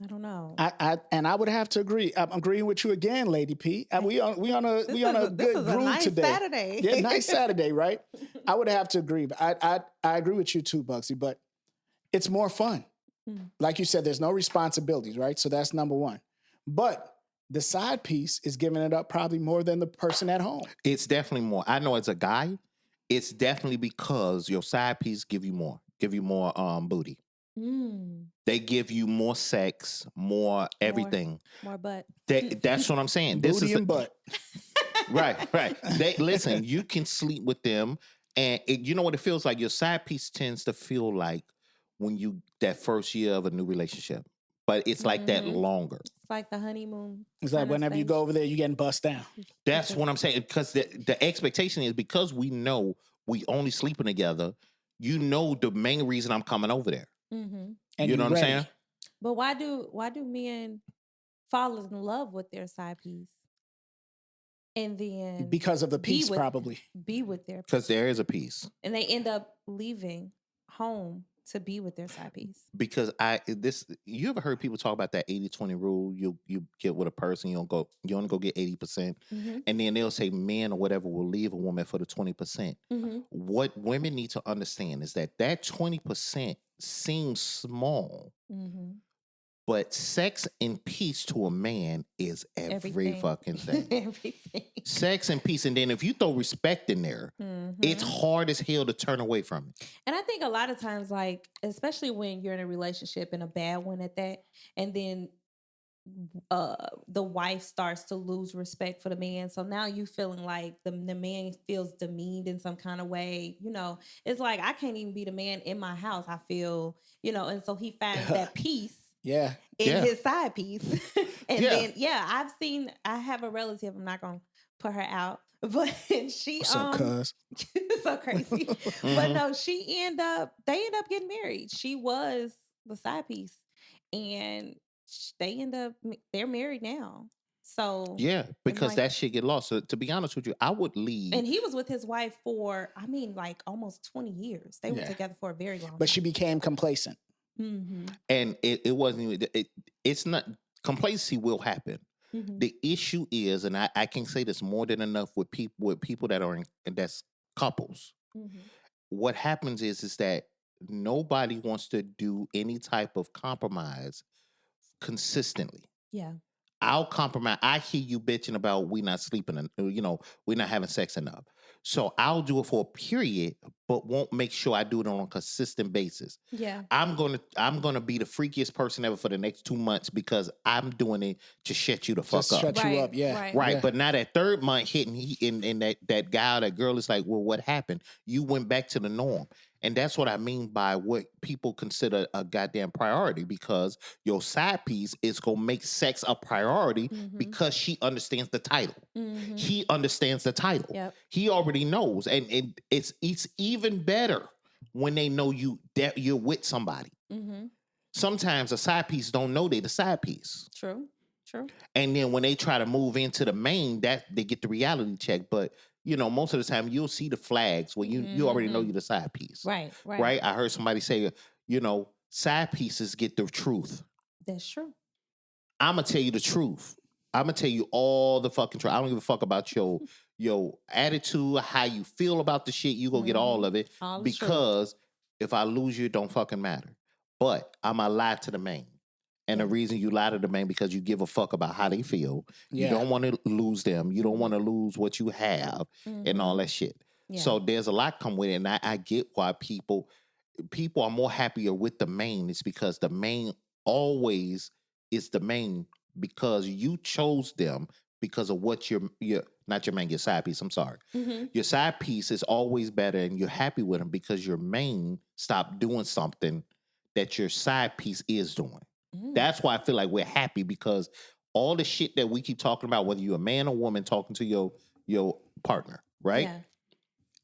I don't know. I would have to agree. I'm agreeing with you again, Lady P. We on a This good is a groove nice today. Saturday. Yeah, nice Saturday, right? I would have to agree. But I agree with you too, Bugsy. But it's more fun. Mm. Like you said, there's no responsibilities, right? So that's number one. But the side piece is giving it up probably more than the person at home. It's definitely more. I know as a guy, it's definitely because your side piece give you more booty. Mm. They give you more sex, more everything. More butt. That's what I'm saying. This Booty is and butt. right. They listen. You can sleep with them, and you know what it feels like. Your side piece tends to feel like when you that first year of a new relationship, but it's like that Mhm. longer. It's like the honeymoon. It's like kinda whenever you stage. go over there, you getting bust down. That's what I'm saying. Because the expectation is because we know we only sleeping together. You know the main reason I'm coming over there. Mm-hmm. And You know what I'm ready. saying? But why do men fall in love with their side piece and then Because of the be piece, with- probably. be with their Because there is a piece. and they end up leaving home to be with their side piece? Because you ever heard people talk about that 80-20 rule? You get with a person, you only go get 80%. Mm-hmm. And then they'll say men or whatever will leave a woman for the 20%. Mm-hmm. What women need to understand is that 20% seems small, Mm-hmm. but sex and peace to a man is every Everything. fucking thing. Everything. Sex and peace. And then if you throw respect in there, it's Mhm. hard as hell to turn away from it. And I think a lot of times, like, especially when you're in a relationship and a bad one at that, and then the wife starts to lose respect for the man. So now you feeling like the man feels demeaned in some kind of way. You know, it's like I can't even be the man in my house. I feel, and so he finds that peace Yeah. in Yeah. his side piece. And Yeah. then I have a relative, I'm not gonna put her out, but she What's up, cuz? so crazy. But Mhm. no, they end up getting married. She was the side piece. And they're married now. So Yeah, because like- that shit get lost. So to be honest with you, I would leave. and he was with his wife for like almost 20 years. They were Yeah. together for a very long time. But she became complacent. Mm-hmm. And it wasn't even it's not complacency will happen. Mm-hmm. The issue is, and I can say this more than enough with people that are that's couples. Mm-hmm. What happens is that nobody wants to do any type of compromise consistently. Yeah. I'll compromise. I hear you bitching about we not sleeping, we're not having sex enough. So I'll do it for a period, but won't make sure I do it on a consistent basis. Yeah. I'm gonna be the freakiest person ever for the next 2 months because I'm doing it to shut you the fuck Just up. shut you up. Yeah. Right. Yeah. But now that third month hitting, and that guy or that girl is like, well, what happened? You went back to the norm. And that's what I mean by what people consider a goddamn priority, because your side piece is going to make sex a priority Mhm. because she understands the title. Mhm. He understands the title. Yep. He already knows. And it's even better when they know that you're with somebody. Mm-hmm. Sometimes a side piece don't know they the side piece. True. And then when they try to move into the main, that they get the reality check. But most of the time you'll see the flags where you already know Mhm. you're the side piece. Right. Right? I heard somebody say, side pieces get the truth. That's true. I'm gonna tell you the truth. I'm gonna tell you all the fucking truth. I don't give a fuck about your attitude, how you feel about the shit. You gonna get all of it All the truth. because if I lose you, it don't fucking matter. But I'm gonna lie to the main. And the reason you lie to the man because you give a fuck about how they feel. You Yeah. don't want to lose them. You don't want to lose what you have and all that shit. Yeah. So there's a lot come with it. And I get why people are more happier with the main. It's because the main always is the main because you chose them because of what your not your main, your side piece. I'm sorry. Mm-hmm. Your side piece is always better and you're happy with them because your main stopped doing something that your side piece is doing. That's why I feel like we're happy because all the shit that we keep talking about, whether you're a man or woman talking to your partner, right? Yeah.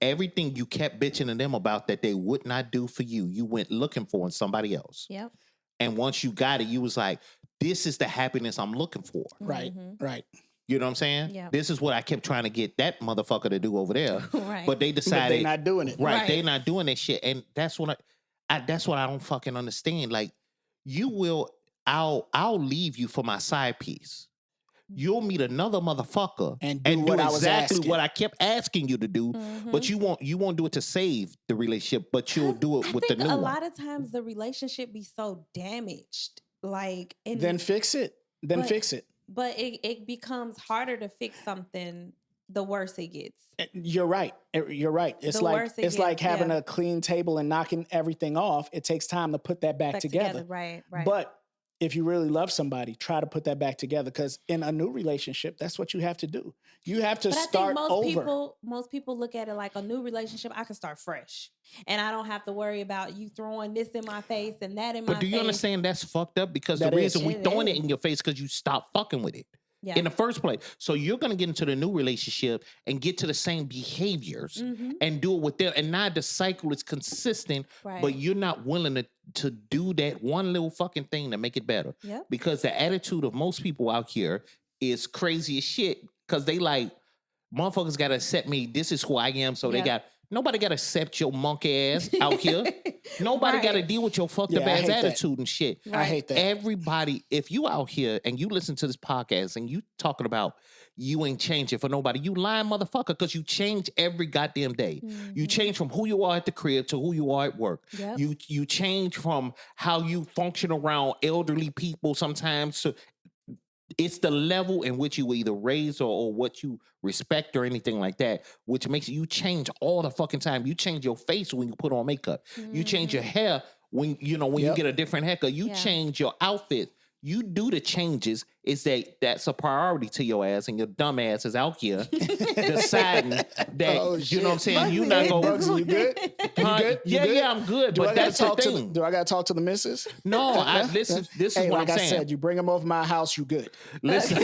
Everything you kept bitching to them about that they would not do for you, you went looking for in somebody else. Yep. And once you got it, you was like, this is the happiness I'm looking for. Right. Mm-hmm. Right. You know what I'm saying? Yeah. This is what I kept trying to get that motherfucker to do over there. Right. But they But decided they're not doing it. Right, Right. they not doing that shit. And that's what I don't fucking understand. Like, you will I'll leave you for my side piece. You'll meet another motherfucker And do what I was exactly asking. what I kept asking you to do, but you won't do it to save the relationship, but you'll do it I with the think new a one. lot of times the relationship be so damaged, like, and Then fix it. Then But- fix it. but it becomes harder to fix something the worse it gets. You're right. You're right. It's The like worse it it's like gets, having yeah. a clean table and knocking everything off. It takes time to put that back together. Right. But if you really love somebody, try to put that back together, because in a new relationship, that's what you have to do. You have to But I start think over. most people look at it like a new relationship. I can start fresh, and I don't have to worry about you throwing this in my face and that in my face. But do you understand that's fucked up? Because That the is. reason we It throwing it is. in your face because you stopped fucking with it Yeah. in the first place. So you're gonna get into the new relationship and get to the same behaviors and do it with them. And now the cycle is consistent, Right. but you're not willing to do that one little fucking thing to make it better. Yep. Because the attitude of most people out here is crazy as shit. Because they like, motherfuckers gotta accept me. This is who I am. So they Yeah. nobody gotta accept your monkey ass out here. Nobody gotta Right. deal with your fucked up Yeah, I ass hate that. attitude and shit. I hate that. Everybody, if you out here and you listen to this podcast and you talking about you ain't changing for nobody, you lying motherfucker, because you change every goddamn day. You change from who you are at the crib to who you are at work. Yep. You change from how you function around elderly people sometimes to it's the level in which you either raise or what you respect or anything like that, which makes you change all the fucking time. You change your face when you put on makeup. You change your hair when you Yep. get a different haircut. You Yeah. change your outfit. You do the changes. Is that's a priority to your ass, and your dumb ass is out here deciding that Oh, you know what I'm shit. saying. You not gonna. Bugsy, you good? You Huh? good? You Yeah, good? yeah, I'm good. Do I But gotta that's the talk to thing. do I gotta talk to the missus? No, this is Hey, what like I'm I saying. said, you bring them over my house, you good. Listen.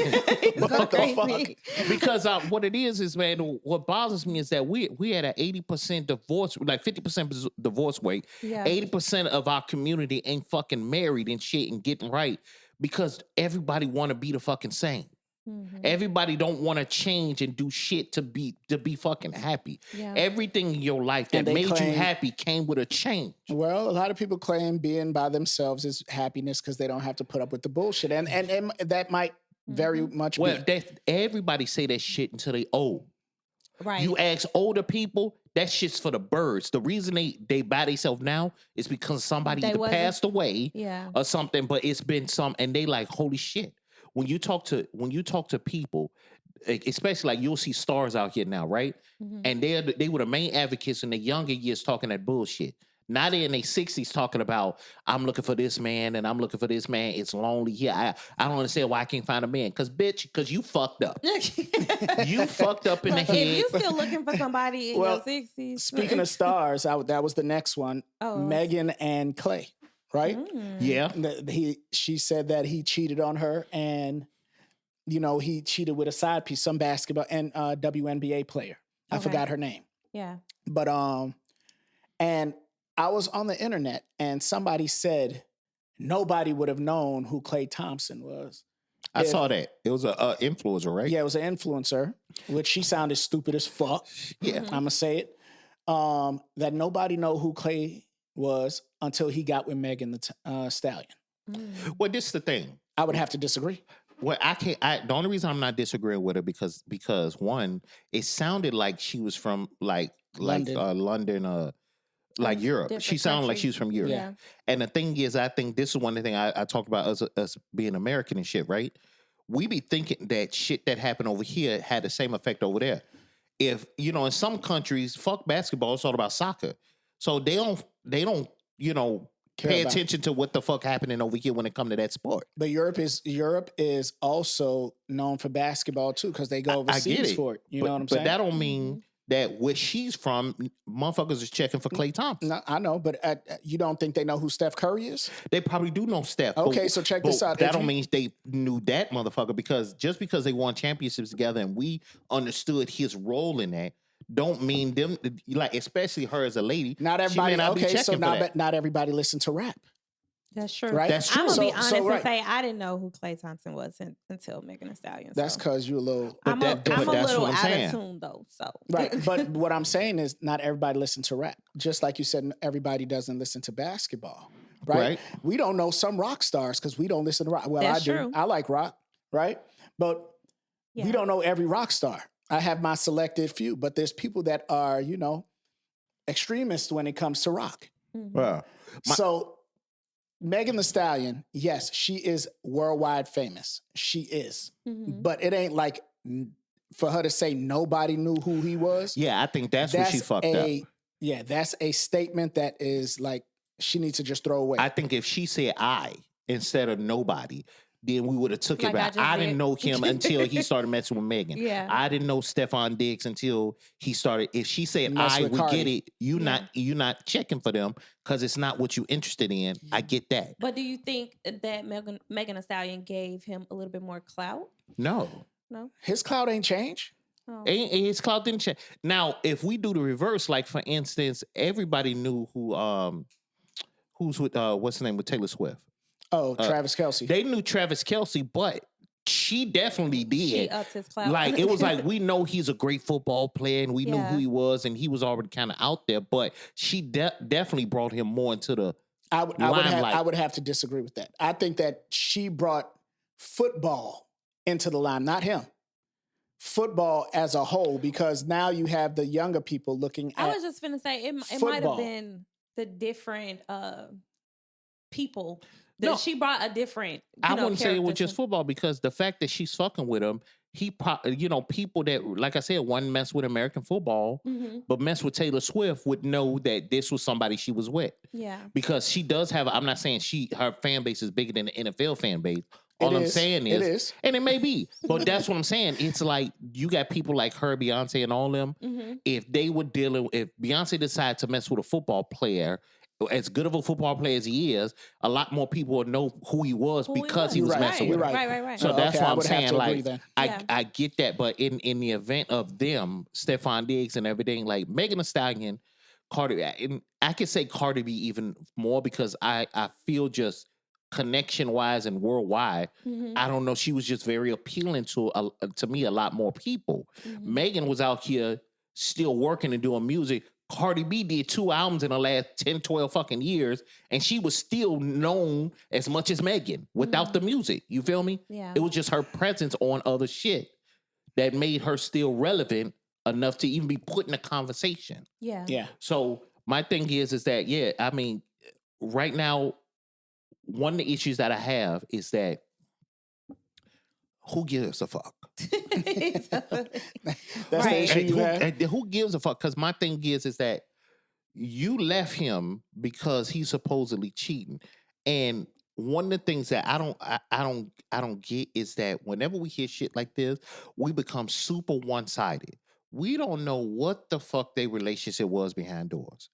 What the crazy. fuck? Because what it is man, what bothers me is that we had an 80% divorce, like 50% divorce rate. Yeah. 80% of our community ain't fucking married and shit and getting right because everybody want to be the fucking same. Everybody don't want to change and do shit to be fucking happy. Yeah. Everything in your life that And they made you claim- happy came with a change. Well, a lot of people claim being by themselves is happiness because they don't have to put up with the bullshit, and that might very much Well, be. everybody say that shit until they old. Right. You ask older people, that shit's for the birds. The reason they by themselves now is because somebody They either wasn't- passed away Yeah. or something, but it's been some, and they like, holy shit. When you talk to people, especially like you'll see stars out here now, right? And they were the main advocates in the younger years talking that bullshit. Now they're in their 60s talking about, I'm looking for this man and I'm looking for this man. It's lonely here. I don't understand why I can't find a man. Because you fucked up. You fucked up in the Look, head. if you still looking for somebody in Well, your 60s. Speaking of stars, that was the next one. Oh. Megan and Klay, right? Yeah. She said that he cheated on her, and he cheated with a side piece, some basketball and WNBA player. I Okay. forgot her name, Yeah. but and I was on the internet, and somebody said nobody would have known who Klay Thompson was. I If- saw that. It was a influencer, right? Yeah, it was an influencer, which she sounded stupid as fuck. Yeah. I'm gonna say it. That nobody know who Klay was until he got with Megan the Stallion. Well, this is the thing. I would have to disagree. Well, I can't. The only reason I'm not disagreeing with her because one, it sounded like she was from London. London, like Europe. different She sounded like country. she was from Europe. Yeah. And the thing is, I think this is one of the things I talked about us being American and shit, right? We be thinking that shit that happened over here had the same effect over there. If in some countries, fuck basketball, it's all about soccer. So they don't Care pay about- attention to what the fuck happening over here when it come to that sport. But Europe is also known for basketball too, because they go I overseas get it. for it. You but, know what I'm but saying? that don't mean that where she's from, motherfuckers is checking for Klay Thompson. No, I know, but you don't think they know who Steph Curry is? They probably do know Steph. Okay, so check this out. That If don't you- mean they knew that motherfucker because just because they won championships together and we understood his role in that, don't mean them like especially her as a lady. Not she everybody. may not be Okay, checking so for that. not everybody listen to rap. That's true. Right? That's I'm true. gonna be So- honest so and right. say I didn't know who Klay Thompson was until Megan Thee Stallion. That's so. because you're a little But I'm that- a but that's little what I'm out saying. of tune though. So right. But what I'm saying is, not everybody listen to rap. Just like you said, everybody doesn't listen to basketball. right? Right. We don't know some rock stars because we don't listen to rock. Well, That's I do. true. I like rock, right? But we Yeah. don't know every rock star. I have my selected few, but there's people that are, extremists when it comes to rock. Mhm. Well, my- So Megan Thee Stallion, yes, she is worldwide famous. She is. Mhm. But it ain't like for her to say nobody knew who he was. yeah, I think that's where she fucked up. Yeah, that's a statement that is like she needs to just throw away. I think if she said I instead of nobody, then we would have took Like it I back. just I didn't did. know him until he started messing with Megan. Yeah. I didn't know Stephon Diggs until he started. If she said Mess I, with we Cardi. get it. You Yeah. not checking for them because it's not what you interested in. I get that. But do you think that Megan Thee Stallion gave him a little bit more clout? No. No. His cloud ain't changed. Oh. His clout didn't change. Now, if we do the reverse, like for instance, everybody knew who's with what's the name with Taylor Swift. Oh, Travis Kelce. They knew Travis Kelce, but she definitely did. She upped his clout. Like it was like we know he's a great football player and we knew Yeah. who he was and he was already kind of out there, but she definitely brought him more into the I would limelight. have to disagree with that. I think that she brought football into the line, not him. Football as a whole, because now you have the younger people looking I at. was just finna say it might football. have been the different people that No. she brought a different. I wouldn't say it was character just to- football because the fact that she's fucking with him, people that, like I said, one mess with American football, Mhm. but mess with Taylor Swift would know that this was somebody she was with. Yeah. Because she does have, I'm not saying her fan base is bigger than the NFL fan base. All It I'm is. saying It is, is. and it may be, but that's what I'm saying. It's like you got people like her, Beyonce, and all them. Mhm. If Beyonce decided to mess with a football player, as good of a football player as he is, a lot more people would know who he was Who he because he was Right, messing you're with her. Right. So Oh, that's okay, why I I'm would have saying, to agree like, then. Yeah. I get that, but in the event of them, Stephon Diggs and everything, like Megan Thee Stallion, Cardi, and I could say Cardi B even more because I feel just connection wise and worldwide, Mhm. I don't know, she was just very appealing to me a lot more people. Mhm. Megan was out here still working and doing music. Cardi B did 2 albums in the last 10, 12 fucking years, and she was still known as much as Megan without the music. You feel me? Yeah. It was just her presence on other shit that made her still relevant enough to even be put in a conversation. Yeah. Yeah. So my thing is that, yeah, I mean, right now, one of the issues that I have is that who gives a fuck? That's the Right. issue you have. Who gives a fuck? Because my thing is that you left him because he's supposedly cheating, and one of the things that I don't get is that whenever we hear shit like this, we become super one sided. We don't know what the fuck their relationship was behind doors.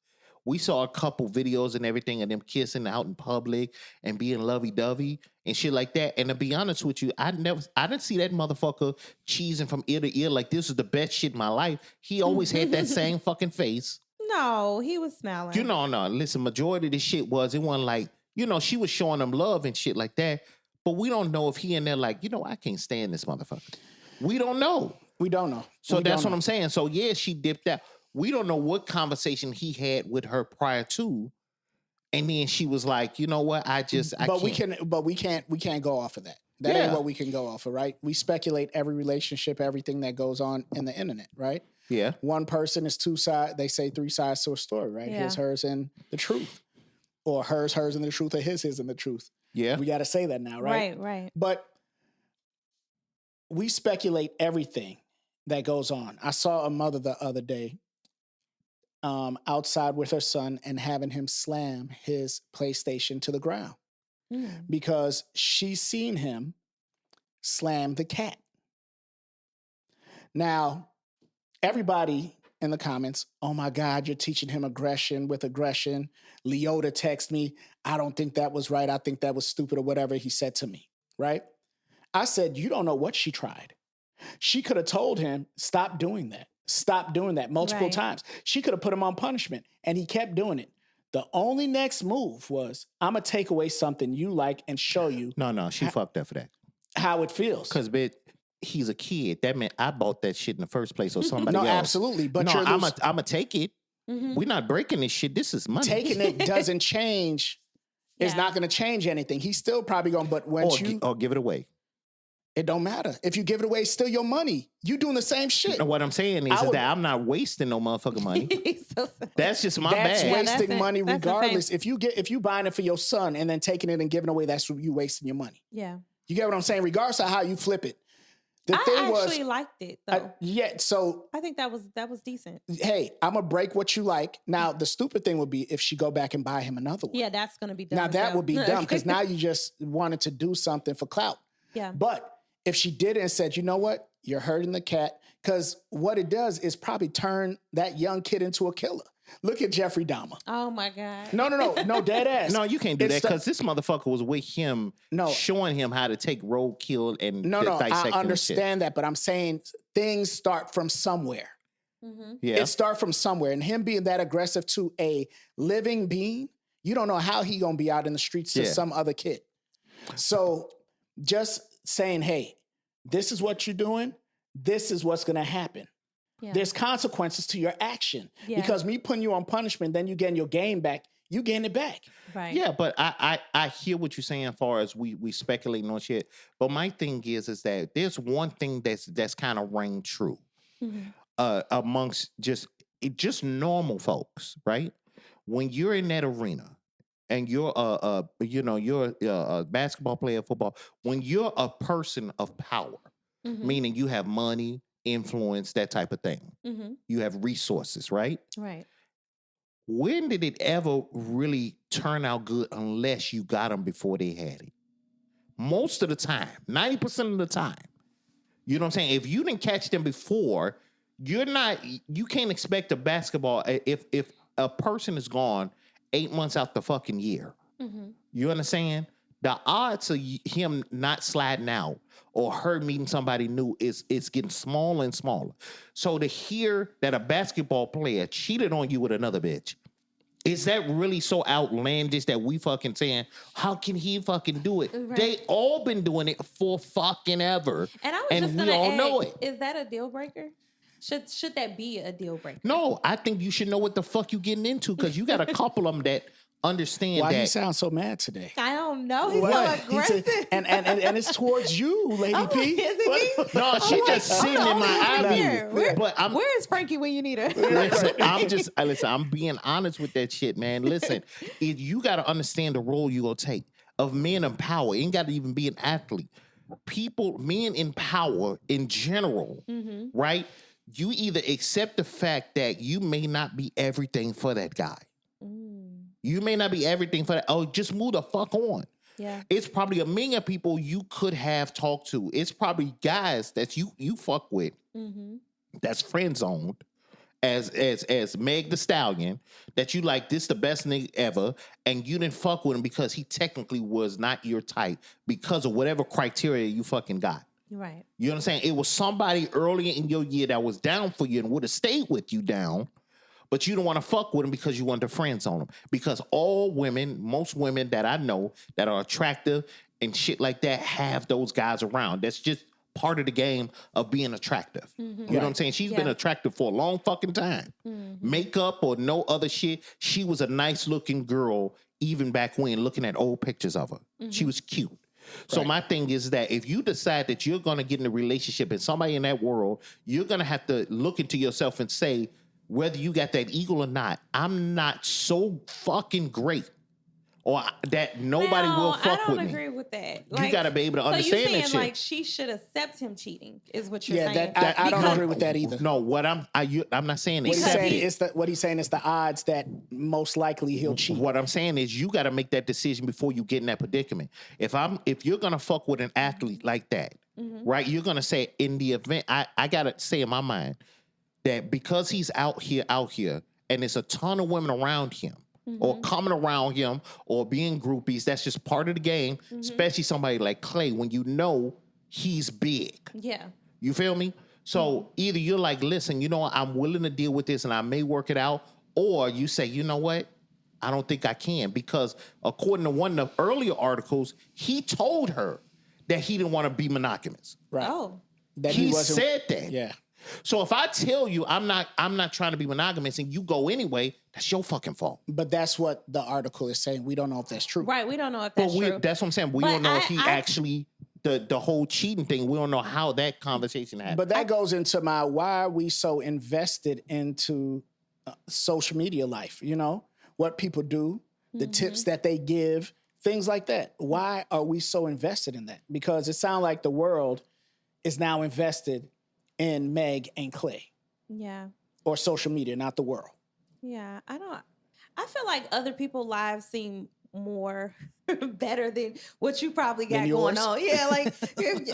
We saw a couple videos and everything of them kissing out in public and being lovey-dovey and shit like that. And to be honest with you, I didn't see that motherfucker cheesing from ear to ear like this is the best shit in my life. He always had that same fucking face. No, he was smiling. No. Listen, majority of this shit it wasn't like, she was showing them love and shit like that. But we don't know if he in there like, I can't stand this motherfucker. We don't know. We don't know. So We that's don't what I'm saying. So yeah, she dipped out. We don't know what conversation he had with her prior to, and then she was like, you know what? I can't. We can't go off of that. That Yeah. ain't what we can go off of, right? We speculate every relationship, everything that goes on in the internet, right? Yeah. One person is two sides. They say three sides to a story, right? Yeah. His, hers, and the truth, or hers, and the truth, or his, and the truth. Yeah. We got to say that now, right? Right. But we speculate everything that goes on. I saw a mother the other day outside with her son and having him slam his PlayStation to the ground Mm. because she's seen him slam the cat. Now, everybody in the comments, oh my God, you're teaching him aggression with aggression. Leota text me, I don't think that was right. I think that was stupid or whatever he said to me, right? I said, you don't know what she tried. She could have told him, stop doing that. Stop doing that multiple Right. times. She could have put him on punishment, and he kept doing it. The only next move was, I'm going to take away something you like and show you No, she fucked up for that. how it feels. Because, bitch, he's a kid. That meant I bought that shit in the first place or somebody No, else. absolutely. But no, you're I'm going to take it. Mhm. We're not breaking this shit. This is money. taking it doesn't change It's Yeah. not going to change anything. He's still probably going, but when or give it away. it don't matter. If you give it away, it's still your money. You doing the same shit. No, what I'm saying is that I'm not wasting no motherfucking money. He's so sad. That's just my That's bad. Yeah, wasting that's money that's regardless. insane. If you buying it for your son and then taking it and giving away, that's you wasting your money. Yeah. You get what I'm saying? Regardless of how you flip it. The I thing actually was, liked it though. yeah. So I think that was decent. hey, I'm gonna break what you like. Now the stupid thing would be if she go back and buy him another one. Yeah, that's gonna be dumb. Now as that hell. would be dumb because now you just wanted to do something for clout. Yeah. But if she did it and said, you know what, you're hurting the cat, because what it does is probably turn that young kid into a killer. Look at Jeffrey Dahmer. Oh my God. No, dead ass. No, you can't do It's that because this motherfucker was with him, No. showing him how to take roadkill and No, dissect I him and shit. understand that, but I'm saying things start from somewhere. Mm-hmm. Yeah, It start from somewhere, and him being that aggressive to a living being, you don't know how he gonna be out in the streets to Yeah. some other kid. So just saying, hey, this is what you're doing. This is what's gonna happen. Yeah. There's consequences to your action Yeah. because me putting you on punishment, then you getting your game back. You getting it back. Right. yeah, but I hear what you're saying as far as we speculating on shit. But my thing is that there's one thing that's kind of rang true Mhm. amongst just normal folks, right? When you're in that arena and you're you're a basketball player, football, when you're a person of power, Mhm. meaning you have money, influence, that type of thing. Mhm. You have resources, right? Right. When did it ever really turn out good unless you got them before they had it? Most of the time, 90% of the time. You know what I'm saying? If you didn't catch them before, you can't expect a basketball if a person is gone 8 months out the fucking year. Mhm. You understand? The odds of him not sliding out or her meeting somebody new is getting smaller and smaller. So to hear that a basketball player cheated on you with another bitch, is that really so outlandish that we fucking saying, how can he fucking do it? Right. They all been doing it for fucking ever. And I was And just we gonna all ask, know it. is that a deal breaker? Should that be a deal breaker? No, I think you should know what the fuck you getting into because you got a couple of them that understand Why that. you sound so mad today? I don't know. He's What? so He said- aggressive. and it's towards you, Lady I'm P. like, is it me? No, she I'm just like, sitting I'm in my the eye only one view. here. Where- But I'm Where is Frankie when you need her? listen, I'm being honest with that shit, man. Listen, you got to understand the role you gonna take of men in power. It ain't got to even be an athlete. Men in power in general, Mm-hmm. right? You either accept the fact that you may not be everything for that guy. Mm, You may not be everything for that. Oh, just move the fuck on. yeah. It's probably a million people you could have talked to. It's probably guys that you fuck with Mm-hmm. that's friend zoned as Meg the Stallion that you like this the best nigga ever and you didn't fuck with him because he technically was not your type because of whatever criteria you fucking got. Right. You know what I'm saying? It was somebody earlier in your year that was down for you and would have stayed with you down, but you don't want to fuck with him because you want to friends on him. Because all women, most women that I know that are attractive and shit like that have those guys around. That's just part of the game of being attractive. Mm-hmm. You know what I'm saying? She's been Yeah. attractive for a long fucking time. Mm-hmm. Makeup or no other shit. She was a nice looking girl even back when, looking at old pictures of her. She was cute. So my thing is that if you decide that you're going to get in a relationship and somebody in that world, you're going to have to look into yourself and say, whether you got that eagle or not, I'm not so fucking great or that nobody will fuck I don't with me. agree with that. You got to be able to So you understand saying that shit. like she should accept him cheating is what you're Yeah, saying? I don't Because- agree with that either. No, what I'm not saying What he's Because saying he- is what he's saying is the odds that most likely he'll cheat. What I'm saying is you got to make that decision before you get in that predicament. If you're gonna fuck with an athlete like that, right? You're gonna say in the event I gotta say in my mind that because he's out here, and there's a ton of women around him or coming around him or being groupies, that's just part of the game. Especially somebody like Klay when you know he's big. Yeah. You feel me? So either you're like, listen, you know what? I'm willing to deal with this and I may work it out. Or you say, you know what? I don't think I can. Because according to one of the earlier articles, he told her that he didn't want to be monogamous. Right. Oh. That He wasn't- said that. Yeah. So if I tell you I'm not trying to be monogamous and you go anyway, that's your fucking fault. But that's what the article is saying. We don't know if that's true. Right. We don't know if But that's true. that's what I'm saying. We But don't know if he I- actually the whole cheating thing. We don't know how that conversation happened. But that goes into my why are we so invested into social media life? You know, what people do, the tips that they give, things like that. Why are we so invested in that? Because it sounds like the world is now invested in Meg and Klay, Yeah. or social media, not the world. Yeah. I feel like other people's lives seem more better than what you probably got Than going yours? on. Yeah, like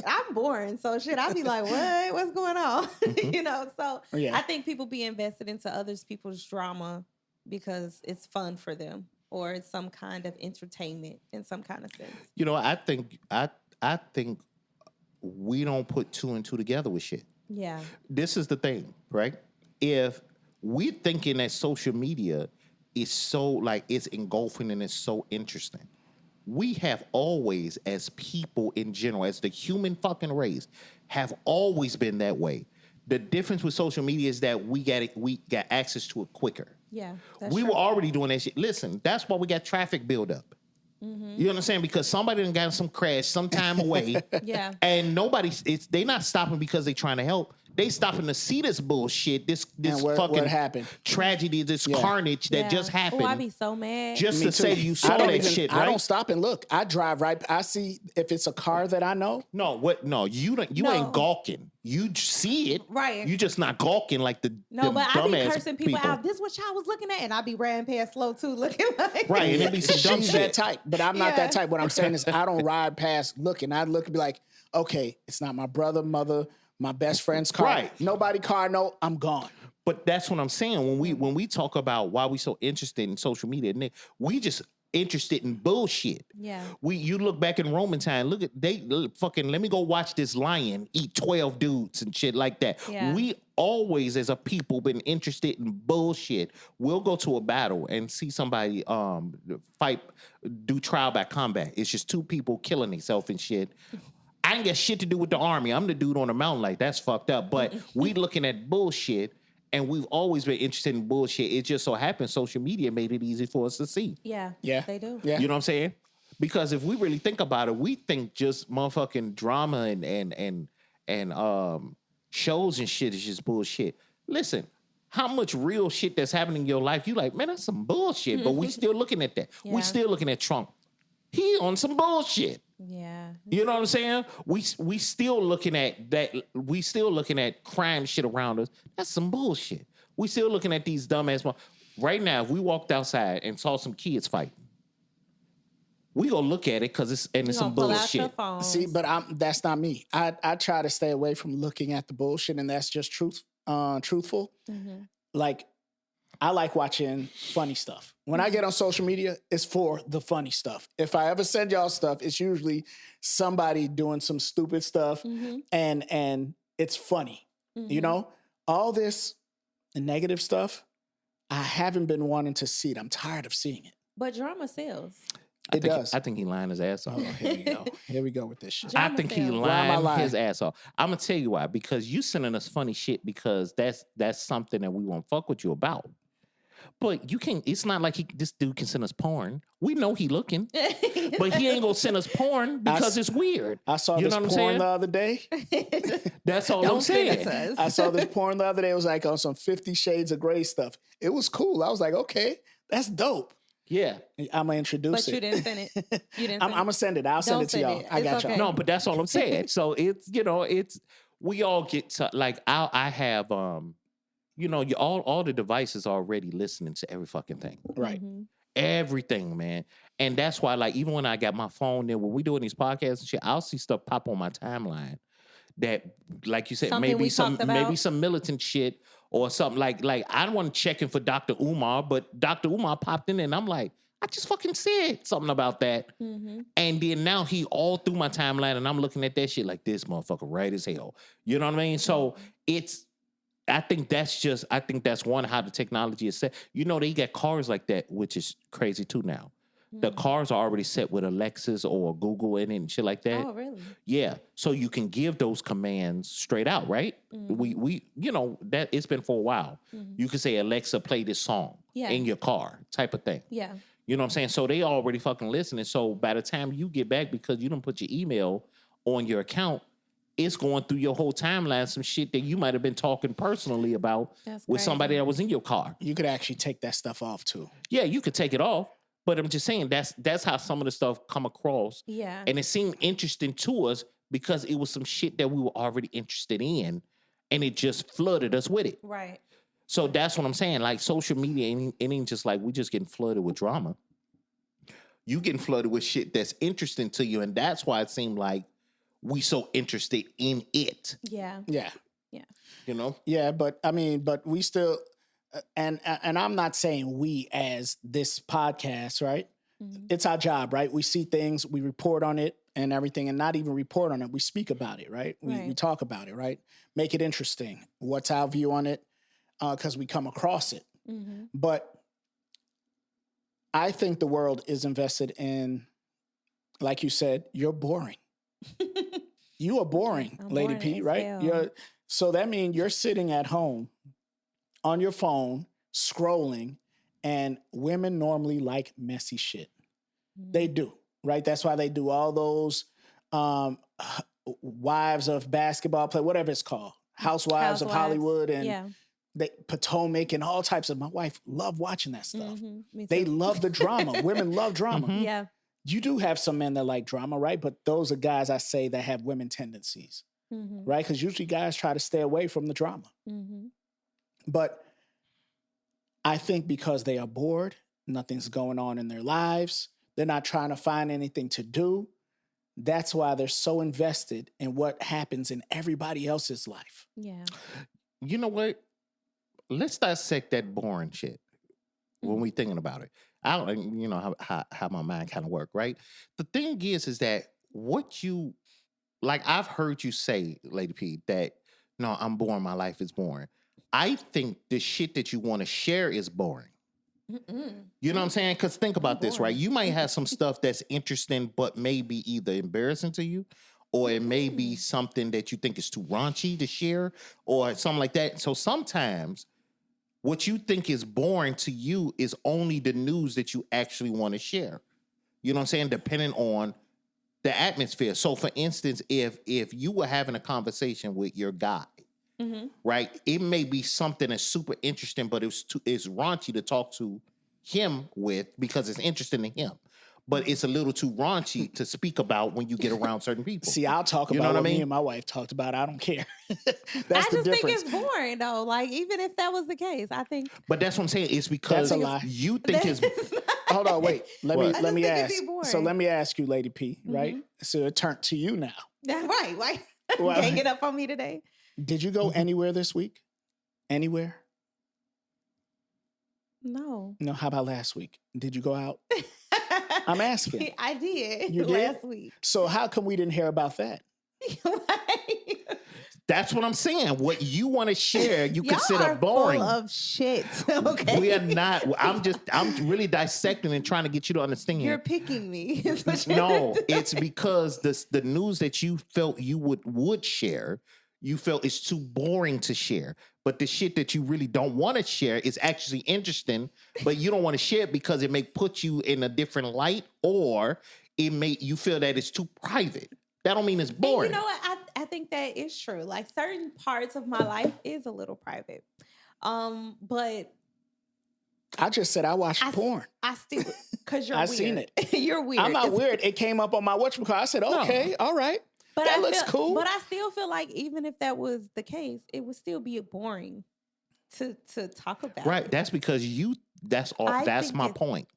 I'm boring, so shit. I'd be like, what's going on? You know. So Yeah. I think people be invested into others people's drama because it's fun for them, or it's some kind of entertainment in some kind of sense. You know, I think we don't put two and two together with shit. Yeah. This is the thing, right? If we're thinking that social media is so like it's engulfing and it's so interesting, we have always, as people in general, as the human fucking race, have always been that way. The difference with social media is that we got access to it quicker. Yeah. We were already doing that shit. Listen, that's why we got traffic buildup. You understand? Because somebody done got some crash some time away. Yeah. And they not stopping because they trying to help. They stopping to see this bullshit, this And what fucking happened? tragedy, this Yeah. carnage that just happened. Oh, I'd be so mad. just Me to say too. you I saw don't that even- shit, I right? don't stop and look. I drive right. I see if it's a car that I know. No, what? No, you don't. You No. ain't gawking. You see it, Right. You just not gawking like the No, them but I be dumbass cursing people out. This what y'all was looking at, and I be riding past slow too, looking like Right, and it be some dumb She's shit. that type, but I'm not Yeah. that type. What I'm saying is I don't ride past looking. I look and be like, okay, it's not my brother, mother, my best friend's car. Right. Nobody car, no, I'm gone. But that's what I'm saying. When we talk about why we so interested in social media, Nick, we just interested in bullshit. Yeah. You look back in Roman time, look at fucking let me go watch this lion eat 12 dudes and shit like that. Yeah. We always as a people been interested in bullshit. We'll go to a battle and see somebody do trial by combat. It's just two people killing themselves and shit. I ain't got shit to do with the army. I'm the dude on the mountain, like that's fucked up. But we looking at bullshit, and we've always been interested in bullshit. It just so happens social media made it easy for us to see. Yeah. Yeah. They do. Yeah. You know what I'm saying? Because if we really think about it, we think just motherfucking drama and shows and shit is just bullshit. Listen, how much real shit that's happening in your life, you like, man, that's some bullshit. But we still looking at that. Yeah. We still looking at Trump. He on some bullshit. Yeah. You know what I'm saying? We still looking at that. We still looking at crime shit around us. That's some bullshit. We still looking at these dumbass. Right now, if we walked outside and saw some kids fighting, we gonna look at it because it's some Pull out your bullshit. phone. See, but that's not me. I try to stay away from looking at the bullshit, and that's just truthful. Mhm. Like, I like watching funny stuff. When I get on social media, it's for the funny stuff. If I ever send y'all stuff, it's usually somebody doing some stupid stuff, and it's funny. You know, all this negative stuff, I haven't been wanting to see it. I'm tired of seeing it. But drama sells. It does. I think he lying his ass off. Oh, here we go. Here we go with this shit. Drama I think he sells. Why am I lying lying? his ass off. I'm gonna tell you why. Because you sending us funny shit because that's something that we won't fuck with you about. But you can't. It's not like this dude can send us porn. We know he looking, but he ain't gonna send us porn because it's weird. I saw You this know what I'm porn saying? the other day. That's all Don't I'm send it saying. to us. I saw this porn the other day. It was like on some 50 Shades of Grey stuff. It was cool. I was like, okay, that's dope. Yeah. I'm gonna introduce But it. you didn't send it. You didn't. I'm send gonna send it. I'll send Don't it to send y'all. it. I It's got y'all. okay. No, but that's all I'm saying. So it's we all get to, like I have all the devices already listening to every fucking thing. Right. Mhm. Everything, man. And that's why, like, even when I got my phone there, when we doing these podcasts and shit, I'll see stuff pop on my timeline that, like you said, Something we maybe talked about. some militant shit or something like I don't want to check in for Dr. Umar, but Dr. Umar popped in and I'm like, I just fucking said something about that. Mhm. And then now he all through my timeline and I'm looking at that shit like this motherfucker right as hell. You know what I mean? So I think that's one, how the technology is set. You know, they got cars like that, which is crazy too now. The cars are already set with Alexas or Google in it and shit like that. Oh, really? Yeah, so you can give those commands straight out, right? We you know that it's been for a while. You can say Alexa, play this song Yeah. in your car, type of thing. Yeah. You know what I'm saying? So they already fucking listening. So by the time you get back, because you don't put your email on your account, it's going through your whole timeline, some shit that you might have been talking personally about That's with somebody crazy. that was in your car. You could actually take that stuff off too. Yeah, you could take it off, but I'm just saying that's how some of the stuff come across. Yeah. And it seemed interesting to us because it was some shit that we were already interested in, and it just flooded us with it. Right. So that's what I'm saying. Like social media ain't just like we just getting flooded with drama. You getting flooded with shit that's interesting to you, and that's why it seemed like we so interested in it. Yeah. Yeah. You know? Yeah, but I mean, but we still, and I'm not saying we as this podcast, right? It's our job, right? We see things, we report on it and everything, and not even report on it. We speak about it, right? We Right. talk about it, right? Make it interesting. What's our view on it? Because we come across it. But I think the world is invested in, like you said, you're boring. You are boring, I'm Lady boring P, as right? hell. So that means you're sitting at home on your phone, scrolling, and women normally like messy shit. They do, right? That's why they do all those wives of basketball play, whatever it's called, housewives of Hollywood and yeah. Potomac and all types of. My wife loved watching that stuff. Me They too. love the drama. Women love drama. Yeah. You do have some men that like drama, right? But those are guys I say that have women tendencies, right? Because usually guys try to stay away from the drama. But I think because they are bored, nothing's going on in their lives, they're not trying to find anything to do. That's why they're so invested in what happens in everybody else's life. Yeah. You know what? Let's dissect that boring shit when we thinking about it. I don't, you know how my mind kind of work, right? The thing is that what you like, I've heard you say, Lady P, that no, I'm boring. My life is boring. I think the shit that you want to share is boring. You know what I'm saying? Because think about this, right? You might have some stuff that's interesting, but maybe either embarrassing to you, or it may be something that you think is too raunchy to share, or something like that. So sometimes what you think is boring to you is only the news that you actually want to share. You know what I'm saying? Depending on the atmosphere. So for instance, if you were having a conversation with your guy, right? It may be something that's super interesting, but it's raunchy to talk to him with because it's interesting to him. But it's a little too raunchy to speak about when you get around certain people. See, I'll talk You know about what I what me mean? and my wife talked about. I don't care. That's I the just think difference. it's boring though. Like even if that was the case, I think But that's what I'm saying. It's because That's a lie. you think it's Hold on, wait. Let What? me I let me just think ask. it'd be boring. So let me ask you, Lady P, right? So it turned to you now. that's right. Like Well- can't get up on me today. Did you go anywhere this week? Anywhere? No. No. How about last week? Did you go out? I'm asking. I did You did? last week. So how come we didn't hear about that? that's what I'm saying. What you want to share, you Y'all consider are boring. full of shit. Okay. We are not. I'm really dissecting and trying to get you to understand. You're picking me. is what you're No, doing. it's because the news that you felt you would share, you felt it's too boring to share. But the shit that you really don't want to share is actually interesting, but you don't want to share it because it may put you in a different light, or it may you feel that it's too private. That don't mean it's And boring. you know what? I think that is true. Like certain parts of my life is a little private. But I just said I watched I porn. I still because you're I weird. seen it. You're weird. I'm not It's- weird. It came up on my whatchamacallit. I said, okay, all right. But That I looks feel, cool. But I still feel like even if that was the case, it would still be boring to talk about. Right. it. That's because that's all I that's think my it's- point.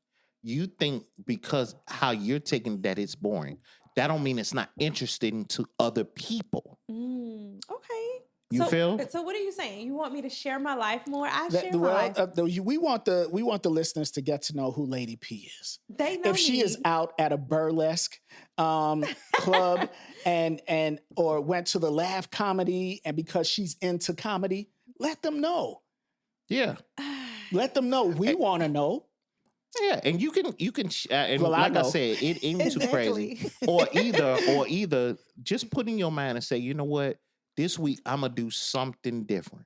You think because how you're taking that it's boring. That don't mean it's not interesting to other people. Okay. You feel? So what are you saying? You want me to share my life more? I That- share my well, life. we want the listeners to get to know who Lady P is. They know If she is me. out at a burlesque club and or went to the Laugh Comedy, and because she's into comedy, let them know. Yeah. Let them know. We want to know. Yeah, and and Well, I like I know. said, it ain't too crazy. Exactly. Or either just put in your mind and say, you know what, this week I'm gonna do something different.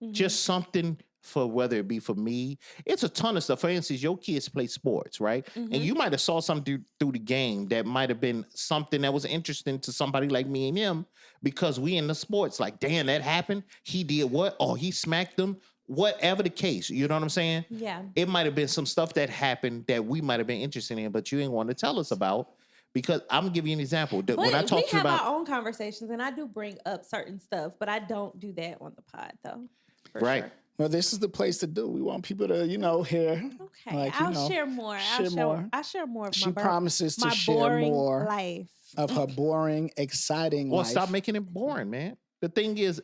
Mhm. Just something for whether it be for me. It's a ton of stuff. For instance, your kids play sports, right? And Mhm. you might have saw something through the game that might have been something that was interesting to somebody like me and him because we in the sports. Like, damn, that happened. He did what? Or he smacked them. Whatever the case, you know what I'm saying? Yeah. It might have been some stuff that happened that we might have been interested in, but you ain't want to tell us about. Because I'm gonna give you an example. But When I we talk to you have about our own conversations, and I do bring up certain stuff, but I don't do that on the pod, though. For right, sure. Well, this is the place to do. We want people to, hear. Okay, Like, I'll share more. share more. I'll share more of She promises to my share boring more life. of her boring, exciting well, life. stop making it boring, man. The thing is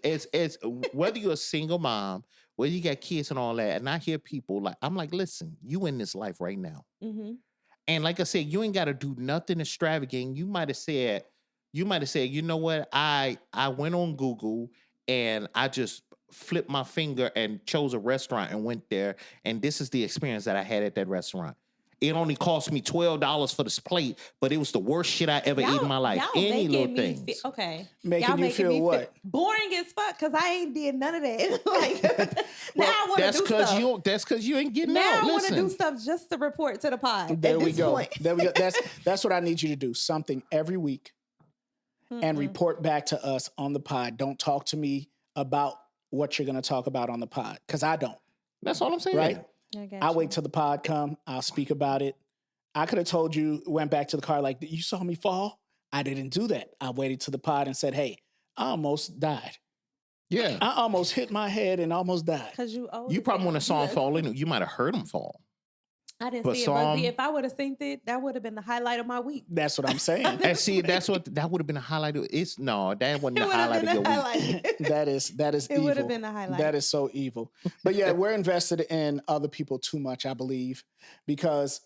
whether you're a single mom, whether you got kids and all that, and I hear people like, I'm like, listen, you in this life right now. Mm-hmm. And like I said, you ain't got to do nothing extravagant. You might have said, you know what? I went on Google and I just flipped my finger and chose a restaurant and went there. And this is the experience that I had at that restaurant. It only cost me $12 for this plate, but it was the worst shit I ever ate in my life. Y'all Any making little me things. okay. Making Y'all you feel what? boring as fuck because I ain't did none of that. Like now I want to That's do stuff. That's because you ain't getting Now out. I want to Listen. do stuff just to report to the pod. There at we this go. point. There we go. That's what I need you to do. Something every week and report back to us on the pod. Don't talk to me about what you're going to talk about on the pod because I don't. That's all I'm saying. Right? I I'll wait till the pod come. I'll speak about it. I could have told you, went back to the car like, you saw me fall? I didn't do that. I waited to the pod and said, hey, I almost died. Yeah. I almost hit my head and almost died. Because you old. You probably wouldn't have saw him Yes. fall in. You might have heard him fall. I didn't But see it, but see, if I would have seen it, that would have been the highlight of my week. That's what I'm saying. And see, that would have been a highlight. That wasn't the highlight of your week. That is It evil. would have been the highlight. That is so evil. But yeah, we're invested in other people too much, I believe, because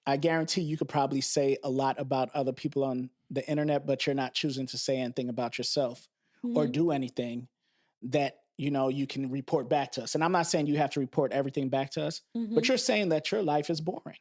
I guarantee you could probably say a lot about other people on the internet, but you're not choosing to say anything about yourself or do anything that you can report back to us. And I'm not saying you have to report everything back to us, but you're saying that your life is boring,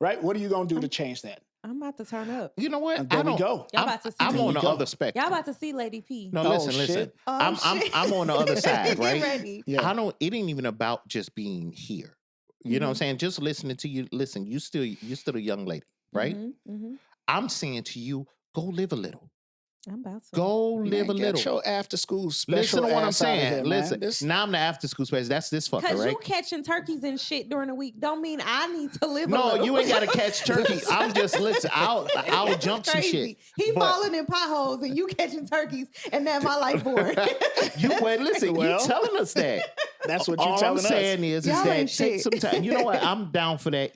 right? What are you going to do to change that? I'm about to turn up. You know what? And there we go. Y'all about to see I'm me. on the Go. other spectrum. Y'all about to see Lady P. No, Oh, listen. shit. Oh, shit. I'm on the other side, Get right? ready. Yeah. It ain't even about just being here. You know what I'm saying? Just listening to you. Listen, you're still a young lady, right? I'm saying to you, go live a little. I'm about to. Go live a little. Get your after school special. Listen to what I'm ass outta saying. here, Listen, man. now I'm the after school special. That's this fucker, Because right? you catching turkeys and shit during the week don't mean I need to live a No, little. you ain't got to catch turkey. I'm just I'll That's jump some crazy. shit. He But- falling in potholes and you catching turkeys and that my life boring. Listen, Well, you telling us that. That's what you're All I'm telling us. saying is Y'all that ain't take shit. some time. You know what? I'm down for that.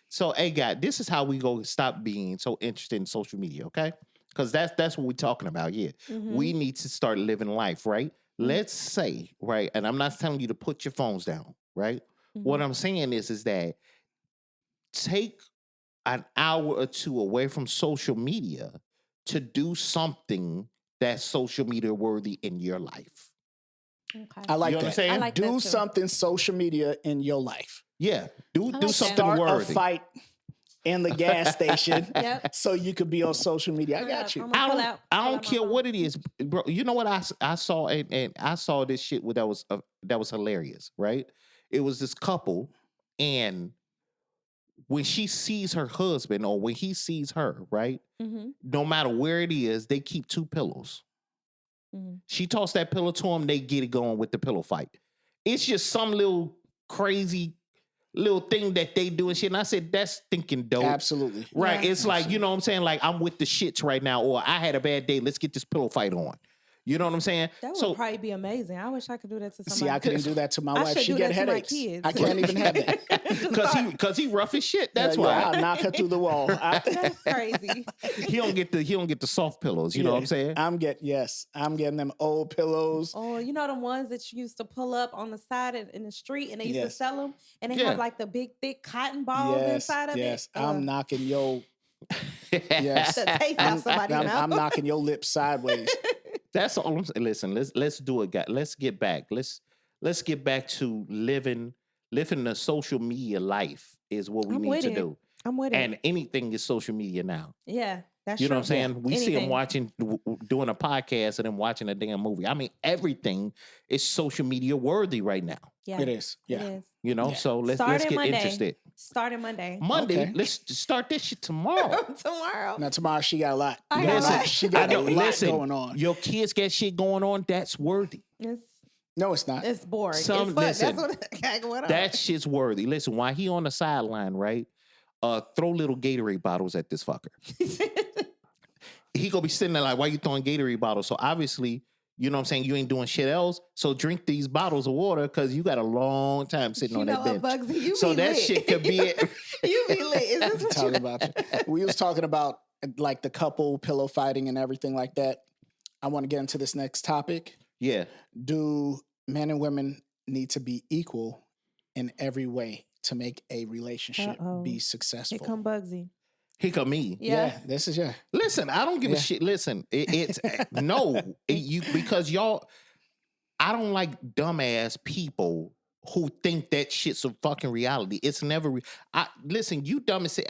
So, hey, God, this is how we go stop being so interested in social media, okay? Because that's what we're talking about here. We need to start living life, right? Let's say, right, and I'm not telling you to put your phones down, right? What I'm saying is that take an hour or two away from social media to do something that's social media worthy in your life. Okay. I like You know what I'm that. saying? I like that Do too. something social media in your life. Yeah, do like that. something Start worthy. a fight in the gas station Yep. so you could be on social media. I Hold got up. you. I'm I gonna don't, pull out I don't my care phone. what it is, bro. You know what I saw and I saw this shit that was hilarious, right? It was this couple, and when she sees her husband or when he sees her, right? No matter where it is, they keep two pillows. She tossed that pillow to him, they get it going with the pillow fight. It's just some little crazy little thing that they do and shit. And I said, that's thinking dope. Absolutely. Right. Yeah. It's like, you know what I'm saying? Like, I'm with the shits right now, or I had a bad day. Let's get this pillow fight on. You know what I'm saying? That would probably be amazing. I wish I could do that to somebody. See, I couldn't do that to my I wife. should She do get that to my headaches. kids. I can't even have that. Because he rough as shit. That's why. I'll knock her through the wall. That's crazy. He don't get the soft pillows. You know what I'm saying? I'm getting them old pillows. Oh, you know the ones that you used to pull up on the side in the street and they used to Yes. sell them and they Yeah. have like the big thick cotton balls inside of yes. it. I'm knocking your yes. The taste out somebody's mouth. I'm knocking your lips sideways. That's all I'm saying. Listen, let's do it, guys. Let's get back. Let's get back to living the social media life is what we I'm need with to it. do. I'm with it. And anything is social media now. Yeah, that's You true. know what I'm saying? We see them Anything. watching, doing a podcast and then watching a damn movie. I mean, everything is social media worthy right now. Yeah, It is. it Yeah. is. You know, Yeah. so let's Starting get Monday. interested. Starting Monday. Monday, Okay. let's start this shit tomorrow. Tomorrow. Now tomorrow she got a lot. I got a Listen, lot. She got I know. a lot Listen, going on. your kids got shit going on. That's worthy. No, it's not. It's boring. Some- it's fun. listen, That's what I got going on. That shit's worthy. Listen, while he on the sideline, right? Throw little Gatorade bottles at this fucker. He gonna be sitting there like, why you throwing Gatorade bottles? So obviously, you know what I'm saying, you ain't doing shit else. So drink these bottles of water because you got a long time sitting you on know that what, bench. Bugsy, you So be that lit. shit could be it. You be lit. Is this what Talking you about you. We was talking about like the couple pillow fighting and everything like that. I want to get into this next topic. Yeah. Do men and women need to be equal in every way to make a relationship Uh-oh. be Here successful? come Bugsy. He come me. Yeah. This is Listen, I don't give a Yeah. shit. Listen, it's no, you because y'all. I don't like dumbass people who think that shit's a fucking reality. It's never. Listen, you dumb as shit.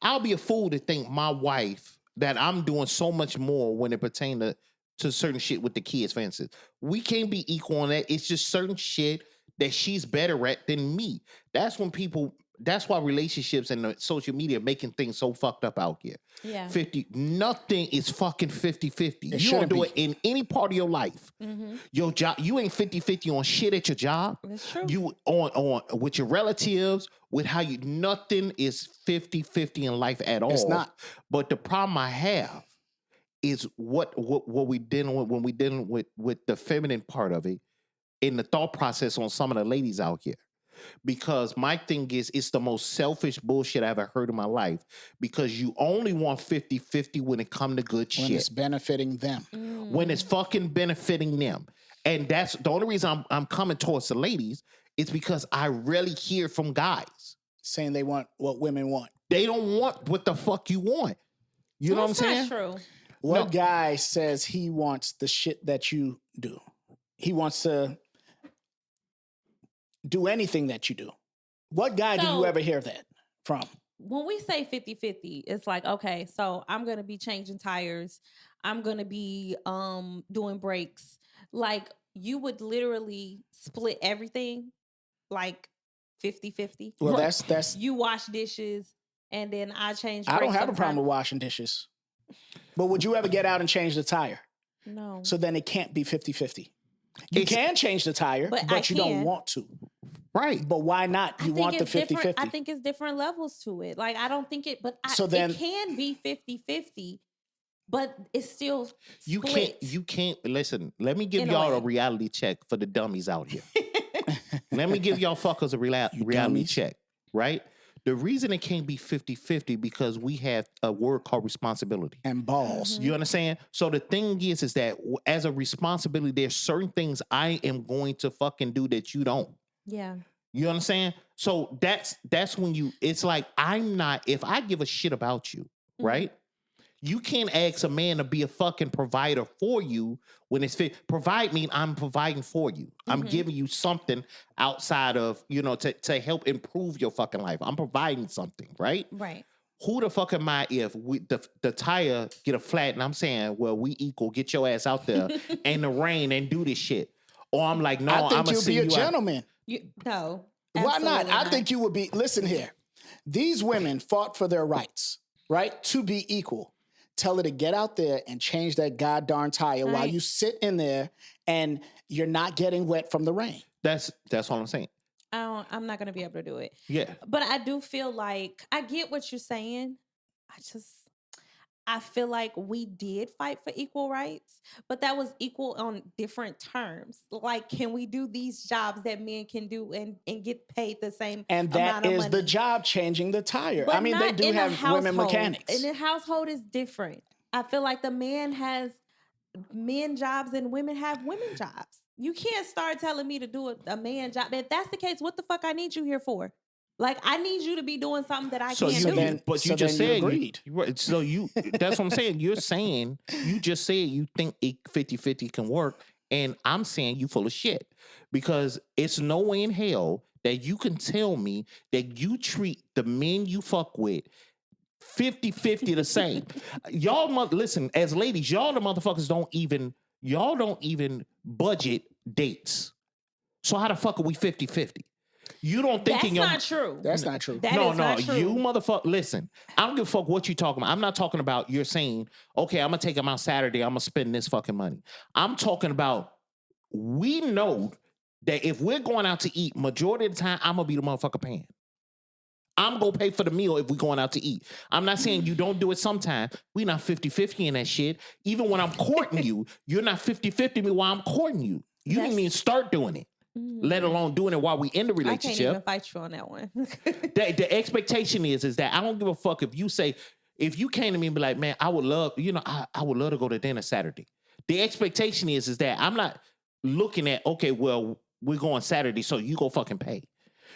I'll be a fool to think my wife that I'm doing so much more when it pertains to certain shit with the kids. For instance, we can't be equal on that. It's just certain shit that she's better at than me. That's when people. That's why relationships and the social media making things so fucked up out here. Yeah. 50, nothing is fucking 50-50. It You don't shouldn't do be. it in any part of your life. Mm-hmm. Your job, you ain't 50-50 on shit at your job. That's true. You on with your relatives, with how you nothing is 50-50 in life at all. It's not. But the problem I have is what we dealing with when we dealing with the feminine part of it in the thought process on some of the ladies out here. Because my thing is, it's the most selfish bullshit I've ever heard in my life. Because you only want 50-50 when it come to good when shit. it's benefiting them. When it's fucking benefiting them. And that's the only reason I'm coming towards the ladies is because I rarely hear from guys. Saying they want what women want. They don't want what the fuck you want. You know what I'm saying? That's true. What No. guy says he wants the shit that you do? He wants to do anything that you do. What guy do you So- ever hear that from? When we say 50-50, it's like, okay, so I'm going to be changing tires. I'm going to be doing brakes. Like, you would literally split everything like 50-50. Well, Right. that's You wash dishes and then I change I don't brakes have a problem sometimes. with washing dishes. But would you ever get out and change the tire? No. So then it can't be 50-50. You It's- can change the tire, But but, I you don't can. want to. Right. But why not? I You think want the it's different. 50-50. I think it's different levels to it. Like, I don't think it, but So then- it can be 50-50, but it's still You split. can't listen. Let me give In a y'all a way. reality check for the dummies out here. Let me give y'all fuckers a reality dummies. check, right? The reason it can't be 50-50 because we have a word called responsibility. and balls. Mm-hmm. You understand? So the thing is that as a responsibility, there's certain things I am going to fucking do that you don't. Yeah. You understand? So that's when it's like I'm not, if I give a shit about you, Mhm. right? You can't ask a man to be a fucking provider for you when it's fit. Provide mean I'm providing for you. I'm Mhm. giving you something outside of, to help improve your fucking life. I'm providing something, right? Right. Who the fuck am I if the tire get a flat and I'm saying, well, we equal, get your ass out there in the rain and do this shit. Or I'm like, no, I I'm think gonna you'd see be a you out. gentleman. No. Why not? absolutely I think you would be. Listen here. These women fought for their rights, right? To be equal. Tell her to get out there and change that goddamn tire while Right. you sit in there and you're not getting wet from the rain. That's all I'm saying. I'm not gonna be able to do it. Yeah. But I do feel like I get what you're saying. I feel like we did fight for equal rights, but that was equal on different terms. Like, can we do these jobs that men can do and get paid the same And amount that of is the money? job changing the tire. But I mean, they not do in a have women household. mechanics. In the household is different. I feel like the man has men jobs and women have women jobs. You can't start telling me to do a man job. If that's the case, what the fuck I need you here for? Like, I need you to be doing something that I So can't you, do. then- but so you just then you said agreed. right, so you that's what I'm saying. You're saying you just said you think 50-50 can work, and I'm saying you full of shit because it's no way in hell that you can tell me that you treat the men you fuck with 50-50 the same. Listen, as ladies, y'all the motherfuckers y'all don't even budget dates. So how the fuck are we 50-50? You don't think That's in your not true. That's not true. That no, is no, not true. you motherfucker. Listen, I don't give a fuck what you talking about. I'm not talking about you're saying, okay, I'm gonna take him out Saturday, I'm gonna spend this fucking money. I'm talking about we know that if we're going out to eat, majority of the time, I'm gonna be the motherfucker paying. I'm gonna pay for the meal if we're going out to eat. I'm not saying you don't do it sometime. We not 50-50 in that shit. Even when I'm courting you, you're not 50-50 me while I'm courting you. You didn't even start doing it. Let alone doing it while we in the relationship. I can't even fight you on that one. The expectation is that I don't give a fuck if you came to me and be like, man, I would love, I would love to go to dinner Saturday. The expectation is that I'm not looking at, okay, well, we're going Saturday, so you go fucking pay.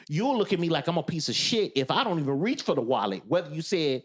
You'll look at me like I'm a piece of shit if I don't even reach for the wallet, whether you said,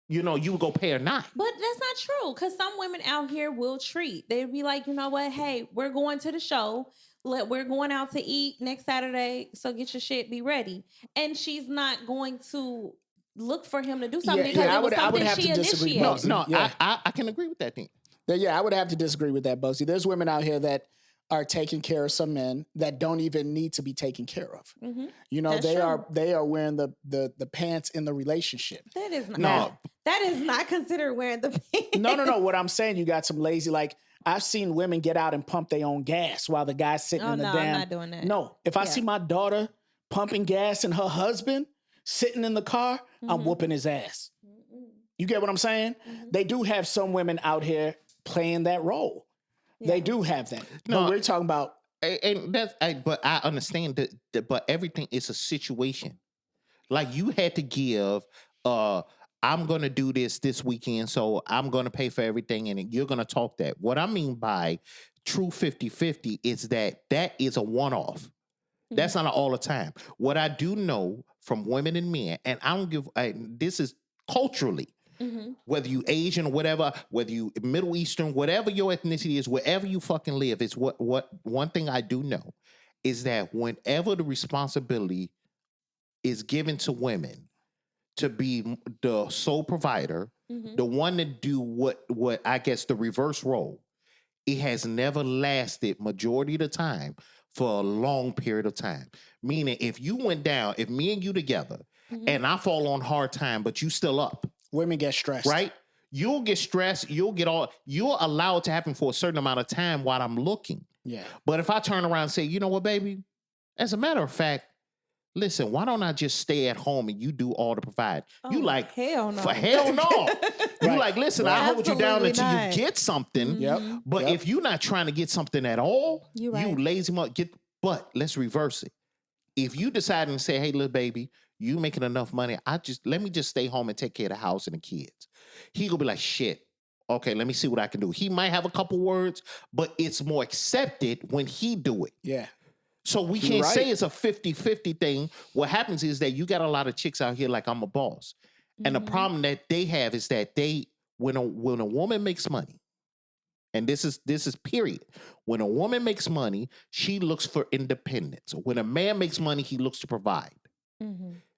you would go pay or not. But that's not true, because some women out here will treat. They'd be like, you know what? Hey, we're going to the show. We're going out to eat next Saturday, so get your shit, be ready. And she's not going to look for him to do something because it was something she initiated. No, Yeah. I can agree with that thing. Yeah, I would have to disagree with that, Bosie. There's women out here that are taking care of some men that don't even need to be taken care of. That's they true. are wearing the pants in the relationship. That is not. No. That is not considered wearing the pants. No. What I'm saying, you got some lazy, like I've seen women get out and pump their own gas while the guy's sitting in the damn. I'm not doing that. No, if I see my daughter pumping gas and her husband sitting in the car, I'm whooping his ass. You get what I'm saying? They do have some women out here playing that role. They do have that. No, but we're talking about. And but I understand that, but everything is a situation. Like you had to give, I'm going to do this weekend, so I'm going to pay for everything, and you're going to talk that. What I mean by true 50-50 is that is a one-off. That's not all the time. What I do know from women and men, and I don't give, this is culturally, whether you Asian or whatever, whether you Middle Eastern, whatever your ethnicity is, wherever you fucking live, it's what one thing I do know is that whenever the responsibility is given to women to be the sole provider, the one to do what I guess the reverse role, it has never lasted majority of the time for a long period of time. Meaning if you went down, if me and you together and I fall on hard time, but you still up. Women get stressed. Right? You'll get stressed. You'll allow it to happen for a certain amount of time while I'm looking. Yeah. But if I turn around and say, you know what, baby? As a matter of fact, listen, why don't I just stay at home and you do all the provide? You like, hell no. For hell no. You like, listen, I'll hold you down Absolutely until not. you get something. Yep. But if you're not trying to get something at all, You you right. lazy mother, but let's reverse it. If you decide and say, hey, little baby, you making enough money, let me just stay home and take care of the house and the kids. He gonna be like, shit, okay, let me see what I can do. He might have a couple words, but it's more accepted when he do it. Yeah. So we You're can't right. say it's a 50-50 thing. What happens is that you got a lot of chicks out here like I'm a boss. And the problem that they have is that when a woman makes money, and this is period. When a woman makes money, she looks for independence. When a man makes money, he looks to provide.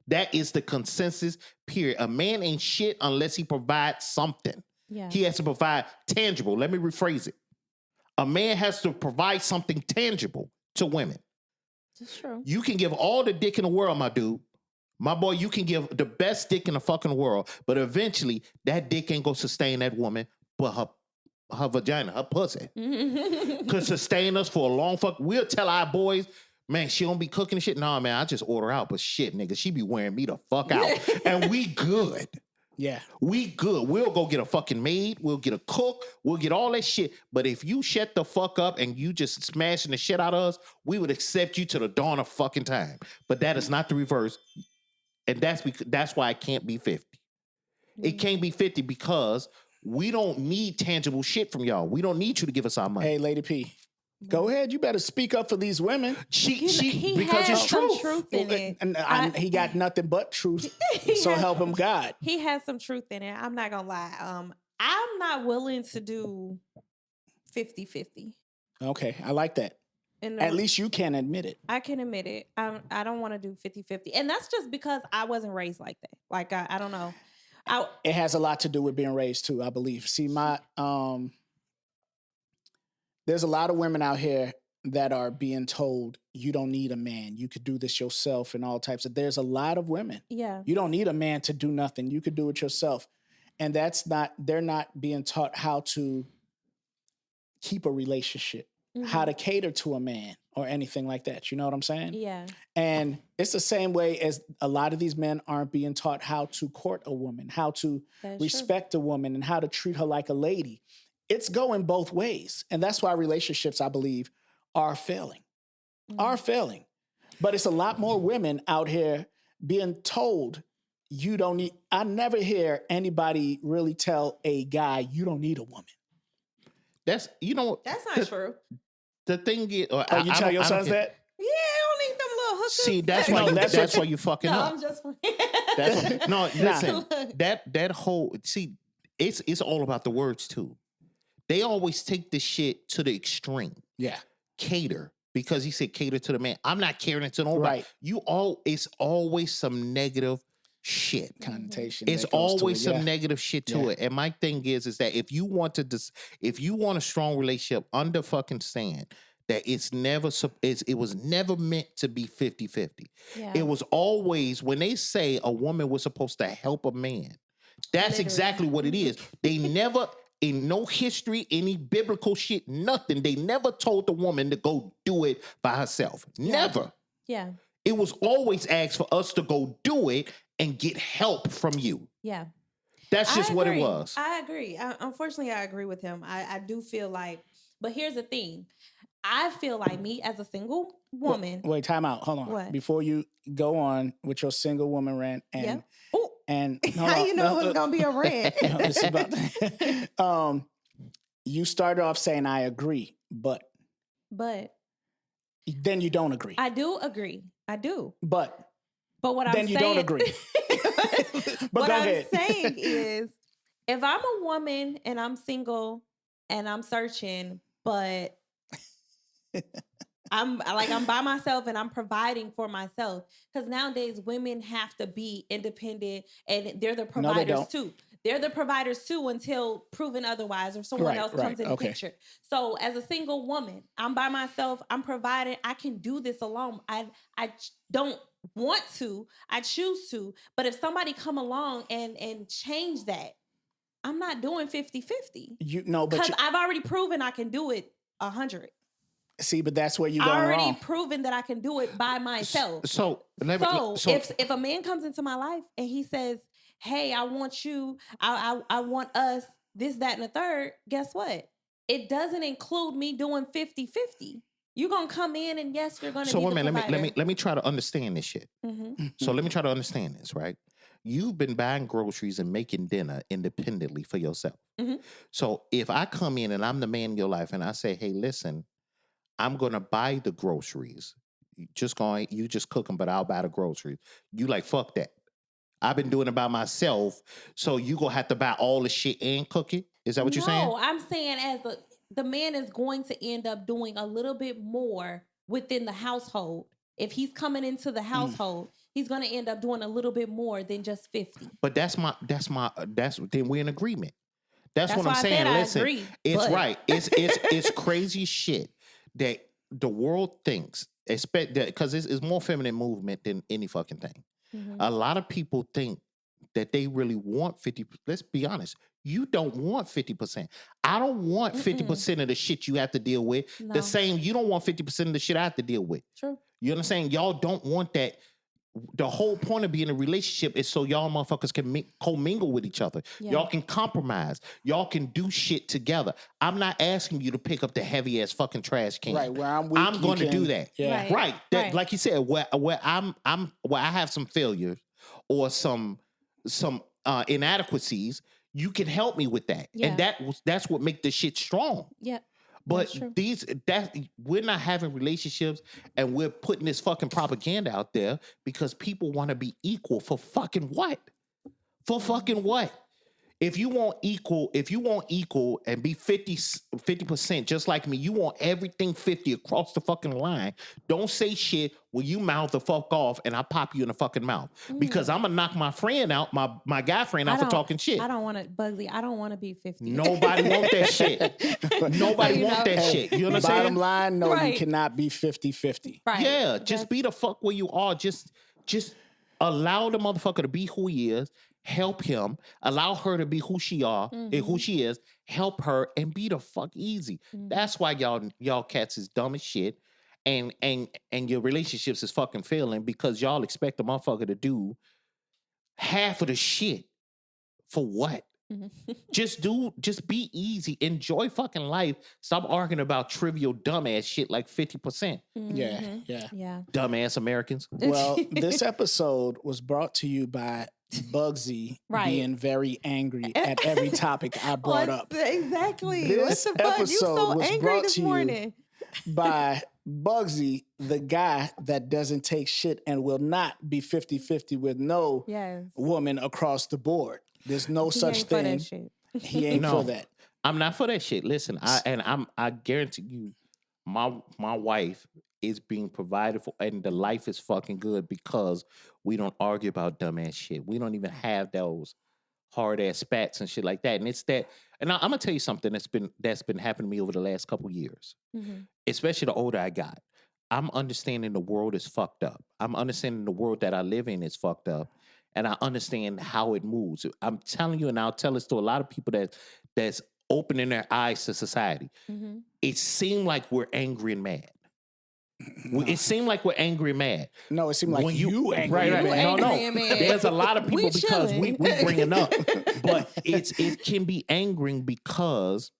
That is the consensus, period. A man ain't shit unless he provides something. Yeah. He has to provide tangible. Let me rephrase it. A man has to provide something tangible to women. That's true. You can give all the dick in the world, my dude. My boy, you can give the best dick in the fucking world, but eventually that dick ain't gonna sustain that woman, but her vagina, her pussy. Could sustain us for a long fuck. We'll tell our boys, man, she don't be cooking and shit. Nah, man, I just order out, but shit, nigga, she be wearing me the fuck out. And we good. Yeah. We good. We'll go get a fucking maid. We'll get a cook. We'll get all that shit. But if you shut the fuck up and you just smashing the shit out of us, we would accept you to the dawn of fucking time. But that is not the reverse. And that's why it can't be 50. It can't be 50 because we don't need tangible shit from y'all. We don't need you to give us our money. Hey, Lady P, go ahead. You better speak up for these women. She because has it's some true. truth in it. And he got nothing but truth. So has- help him God. He has some truth in it. I'm not gonna lie. I'm not willing to do 50-50. Okay, I like that. And At least you can admit it. I can admit it. I don't want to do 50-50. And that's just because I wasn't raised like that. Like, I don't know. It has a lot to do with being raised too, I believe. See, there's a lot of women out here that are being told you don't need a man. You could do this yourself and all types of. There's a lot of women. Yeah. You don't need a man to do nothing. You could do it yourself. And they're not being taught how to keep a relationship, how to cater to a man or anything like that. You know what I'm saying? Yeah. And it's the same way as a lot of these men aren't being taught how to court a woman, how to respect a woman, and how to treat her like a lady. It's going both ways. And that's why relationships, I believe, are failing. But it's a lot more women out here being told you don't need. I never hear anybody really tell a guy you don't need a woman. That's not true. The thing is, you tell your sons that? Yeah, I don't need them little hookers. See, that's why you fucking no, up. I'm just listen, that whole it's all about the words too. They always take the shit to the extreme. Yeah. Cater. Because he said cater to the man. I'm not catering to nobody. Right. It's always some negative shit. Connotation. It's always some negative shit to it. And my thing is that if you want a strong relationship, understand that it was never meant to be 50-50. Yeah. It was always, when they say a woman was supposed to help a man, that's exactly what it is. They never, in no history, any biblical shit, nothing, they never told the woman to go do it by herself. Never. Yeah. It was always asked for us to go do it and get help from you. Yeah. That's just what it was. I agree. Unfortunately, I agree with him. I do feel like, but here's the thing. I feel like me as a single woman. Wait, time out. Hold on. What? Before you go on with your single woman rant and how you know it's gonna be a rant? You started off saying I agree, but then you don't agree. I do agree. I do. But what I'm then you saying, don't agree. But what go I'm ahead. saying is, if I'm a woman and I'm single and I'm searching, but I'm by myself and I'm providing for myself, because nowadays women have to be independent and they're the providers too. They're the providers too until proven otherwise or someone else comes in the picture. So as a single woman, I'm by myself, I'm providing, I can do this alone. I don't want to, I choose to, but if somebody come along and change that, I'm not doing 50-50. Because I've already proven I can do it 100. See, but that's where you're going wrong. I already proven that I can do it by myself. So if a man comes into my life and he says, hey, I want you, I want us, this, that, and the third, guess what? It doesn't include me doing 50-50. You're going to come in and yes, you're going to be the provider. let me try to understand this shit. Mm-hmm. So let me try to understand this, right? You've been buying groceries and making dinner independently for yourself. Mm-hmm. So if I come in and I'm the man in your life and I say, hey, listen, I'm going to buy the groceries. You just cook them, but I'll buy the groceries. You like, fuck that. I've been doing it by myself. So you going to have to buy all the shit and cook it? Is that what you're saying? No, I'm saying as the man is going to end up doing a little bit more within the household. If he's coming into the household, he's going to end up doing a little bit more than just 50. But then we're in agreement. That's what I'm saying. Listen, it's right. It's crazy shit that the world thinks, because it's more feminine movement than any fucking thing. Mm-hmm. A lot of people think that they really want 50%. Let's be honest. You don't want 50%. I don't want 50% of the shit you have to deal with. No. The same, you don't want 50% of the shit I have to deal with. True. You understand? Y'all don't want that. The whole point of being in a relationship is so y'all motherfuckers can commingle with each other. Yeah. Y'all can compromise. Y'all can do shit together. I'm not asking you to pick up the heavy ass fucking trash can. Right, where I'm weak, I'm going to do that. Yeah. Right. That, like you said, where I have some failures or some inadequacies, you can help me with that. Yeah. And that's what makes this shit strong. Yeah. But we're not having relationships and we're putting this fucking propaganda out there because people want to be equal for fucking what? For fucking what? if you want equal and be 50% just like me, you want everything 50 across the fucking line. Don't say shit when you mouth the fuck off and I pop you in the fucking mouth. Because I'm gonna knock my friend out, my guy friend out for talking shit. I don't want to, Bugsy. I don't want to be 50. Nobody want that shit. Nobody you want know. that shit. You know what I'm saying? Bottom line, no, you Right. cannot be 50-50. Right. Yeah, just be the fuck where you are. Just allow the motherfucker to be who he is. Help him. Allow her to be who she are and who she is. Help her and be the fuck easy. That's why y'all cats is dumb as shit, and your relationships is fucking failing because y'all expect the motherfucker to do half of the shit for what? Just be easy. Enjoy fucking life. Stop arguing about trivial dumbass shit like 50%. Yeah. Yeah. Dumbass Americans. Well, this episode was brought to you by Bugsy Right. being very angry at every topic I brought up. Exactly. This what the fuck? You episode so was angry brought this to you morning. By Bugsy, the guy that doesn't take shit and will not be 50-50 with no Yes. woman across the board. There's no He such ain't for that thing. shit. He ain't No. for that. I'm not for that shit. Listen, I guarantee you, my wife is being provided for, and the life is fucking good because we don't argue about dumbass shit. We don't even have those hard ass spats and shit like that. And it's that. And I'm gonna tell you something that's been happening to me over the last couple years, especially the older I got. I'm understanding the world is fucked up. I'm understanding the world that I live in is fucked up. And I understand how it moves. I'm telling you, and I'll tell this to a lot of people that's opening their eyes to society. It seemed like we're angry and mad. It seemed like we're angry and mad. No, it seemed like When you angry. right, and right. mad. No, angry and mad. There's a lot of people We because we chilling. bringing up, but it can be angering because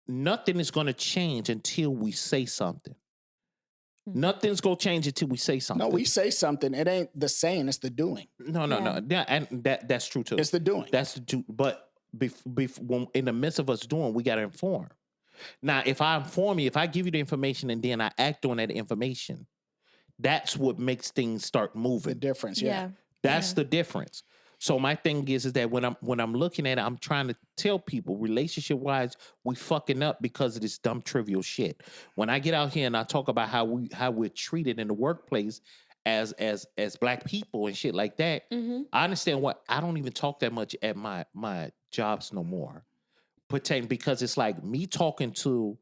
nothing is going to change until we say something. Nothing's going to change until we say something. No, we say something. It ain't the saying, it's the doing. No. Yeah, and that's true too. It's the doing. That's the true. But when in the midst of us doing, we got to inform. Now, if I inform you, if I give you the information and then I act on that information, that's what makes things start moving. The difference, yeah. That's the difference. So my thing is that when I'm looking at it, I'm trying to tell people, relationship wise, we fucking up because of this dumb trivial shit. When I get out here and I talk about how we're treated in the workplace as black people and shit like that, I understand what I don't even talk that much at my jobs no more. Because it's like me talking to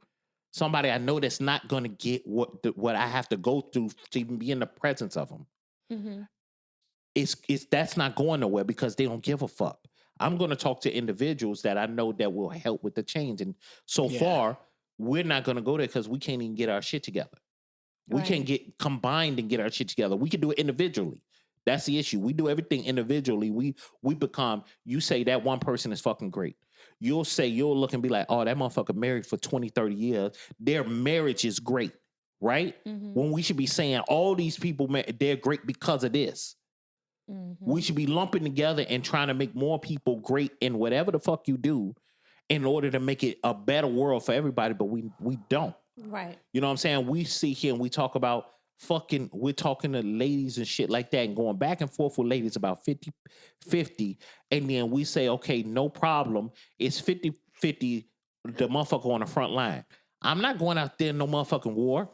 somebody I know that's not gonna get what I have to go through to even be in the presence of them. It's that's not going nowhere because they don't give a fuck. I'm going to talk to individuals that I know that will help with the change. And so far, we're not going to go there because we can't even get our shit together. We can't get combined and get our shit together. We can do it individually. That's the issue. We do everything individually. We become, you say that one person is fucking great. You'll look and be like, oh, that motherfucker married for 20, 30 years. Their marriage is great, right? When we should be saying all these people, they're great because of this. We should be lumping together and trying to make more people great in whatever the fuck you do in order to make it a better world for everybody, but we don't. Right. You know what I'm saying? We sit here and we talk about we're talking to ladies and shit like that and going back and forth with ladies about 50-50. And then we say, okay, no problem. It's 50-50, the motherfucker on the front line. I'm not going out there in no motherfucking war.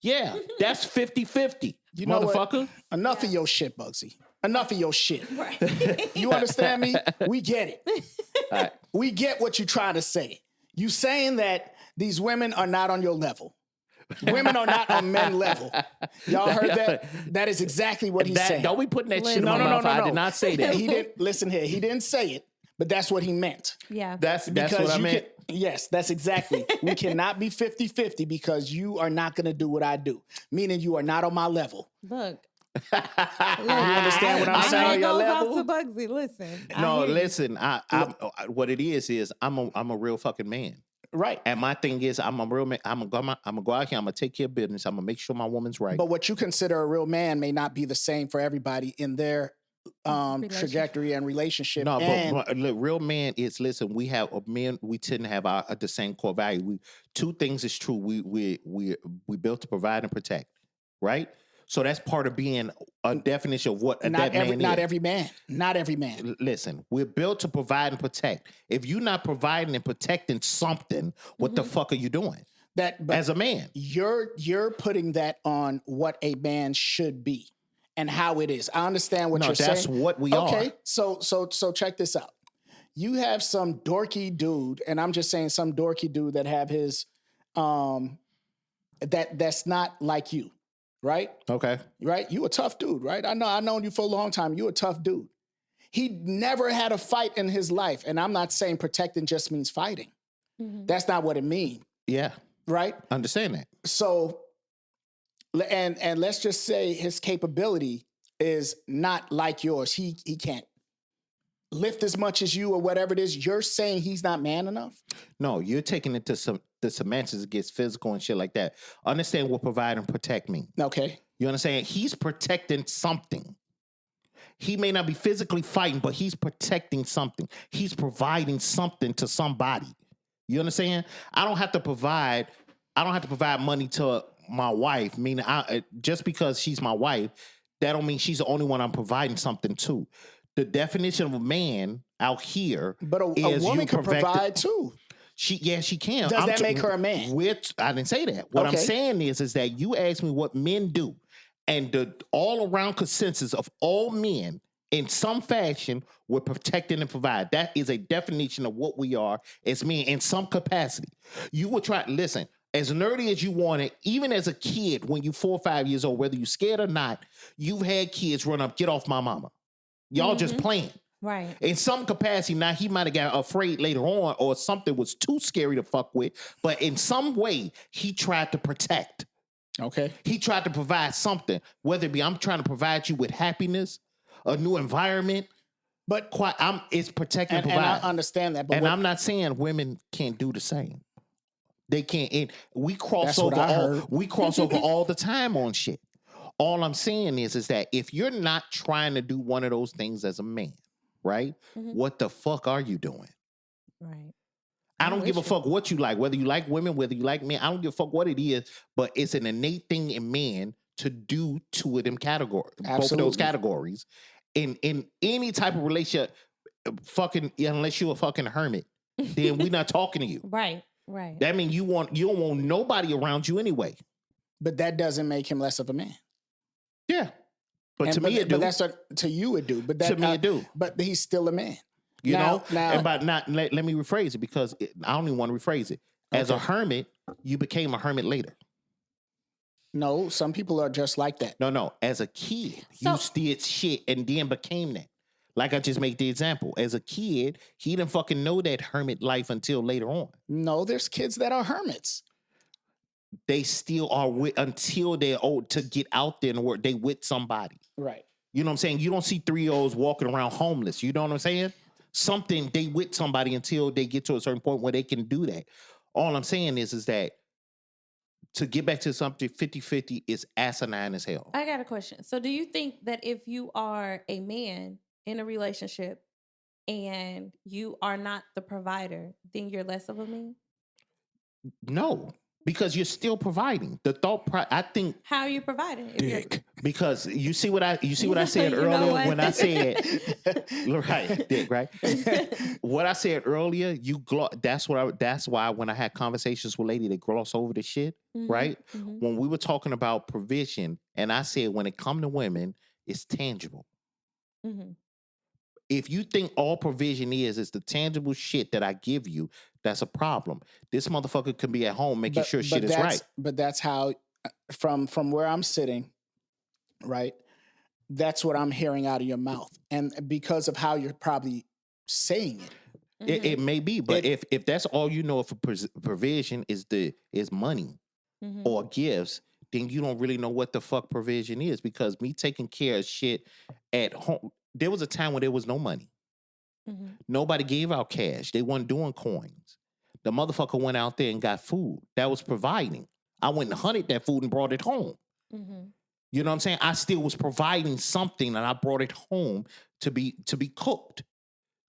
Yeah, that's 50-50. You know motherfucker. What? Enough of your shit, Bugsy. Enough of your shit. Right. You understand me? We get it. Right. We get what you're trying to say. You saying that these women are not on your level. Women are not on men level. Y'all heard that? That is exactly what he's saying. Don't be putting that shit in No, my no, mouth. no, I no. did not say that. He didn't listen here. He didn't say it, but that's what he meant. Yeah. That's what I meant. Yes, that's exactly. We cannot be 50-50 because you are not going to do what I do. Meaning you are not on my level. Look. You understand what I'm I saying? know Your it goes level? out to Bugsy. Listen. No, I hear you. listen. What it is I'm a real fucking man. Right. And my thing is, I'm a real man. I'm gonna go out here. I'm gonna take care of business. I'm gonna make sure my woman's right. But what you consider a real man may not be the same for everybody in their trajectory and relationship. No, and but look, real man is, listen, we have men, we tend to have the same core value. Two things is true. We built to provide and protect, right? So that's part of being a definition of what Not that every man not is. every man. Not every man. Listen, we're built to provide and protect. If you're not providing and protecting something, what the fuck are you doing That but as a man? you're putting that on what a man should be and how it is. I understand what No, you're that's saying. what we Okay, are. so check this out. You have some dorky dude, and I'm just saying some dorky dude that have his that's not like you, right? Okay. Right? You a tough dude, right? I've known you for a long time. You a tough dude. He never had a fight in his life, and I'm not saying protecting just means fighting. That's not what it means, Yeah. right? Understand that. So and let's just say his capability is not like yours. He can't lift as much as you or whatever it is. You're saying he's not man enough? No, you're taking it to the semantics, it gets physical and shit like that. Understand what provide and protect mean. Okay. You understand? He's protecting something. He may not be physically fighting, but he's protecting something. He's providing something to somebody. You understand? I don't have to provide money to my wife. Meaning, just because she's my wife, that don't mean she's the only one I'm providing something to. The definition of a man out here, But a is woman you can provide too. She can. Does that make her a man? I didn't say that. What I'm Okay. saying is that you asked me what men do, and the all around consensus of all men in some fashion will protect and provide. That is a definition of what we are as men in some capacity. You will try. Listen, as nerdy as you want it, even as a kid, when you're 4 or 5 years old, whether you're scared or not, you've had kids run up, get off my mama. Y'all just playing. Right. In some capacity, now he might have got afraid later on or something was too scary to fuck with, but in some way, he tried to protect. Okay. He tried to provide something, whether it be I'm trying to provide you with happiness, a new environment, But it's protect and and provide. I understand that. But And what- I'm not saying women can't do the same. They can't. We cross That's what over. I heard. We cross over all the time on shit. All I'm saying is that if you're not trying to do one of those things as a man, right? What the fuck are you doing? Right. I don't with give a you. fuck what you like, whether you like women, whether you like men. I don't give a fuck what it is, but it's an innate thing in men to do two of them categories, both of those Absolutely. categories. In any type of relationship, fucking unless you're a fucking hermit, then we're not talking to you. Right. Right. That means you don't want nobody around you anyway. but that doesn't make him less of a man. Yeah, but And- to me it do. But that's what to you it do. But that To me it do. But he's still a man. You know, Now, and by not let me rephrase it because I don't even want to rephrase it. As a Okay. hermit, you became a hermit later. no, some people are just like that. No. As a kid, So- you did shit and then became that. Like I just made the example. As a kid, he didn't fucking know that hermit life until later on. No, there's kids that are hermits. They still are with until they're old to get out there and work. They with somebody. Right. You know what I'm saying? You don't see 3-year-olds walking around homeless. You know what I'm saying? Something they with somebody until they get to a certain point where they can do that. All I'm saying is that to get back to something 50-50 is asinine as hell. I got a question. So, do you think that if you are a man in a relationship and you are not the provider, then you're less of a man? No, because you're still providing. I think How are you providing? If you're- Dick. because you see what I said You know earlier what? when I said right, dick, right? What I said earlier, that's why when I had conversations with lady, they gloss over the shit, right? Mhm. When we were talking about provision, and I said when it come to women, it's tangible. Mhm. If you think all provision is the tangible shit that I give you, that's a problem. This motherfucker can be at home making sure shit is right. But that's how from where I'm sitting, right? That's what I'm hearing out of your mouth. And because of how you're probably saying it. It may be, but It- if that's all you know, if provision is money Mhm. or gifts, then you don't really know what the fuck provision is. Because me taking care of shit at home, there was a time when there was no money. Mhm. Nobody gave out cash. They weren't doing coins. The motherfucker went out there and got food. That was providing. I went and hunted that food and brought it home. Mhm. You know what I'm saying? I still was providing something and I brought it home to be cooked.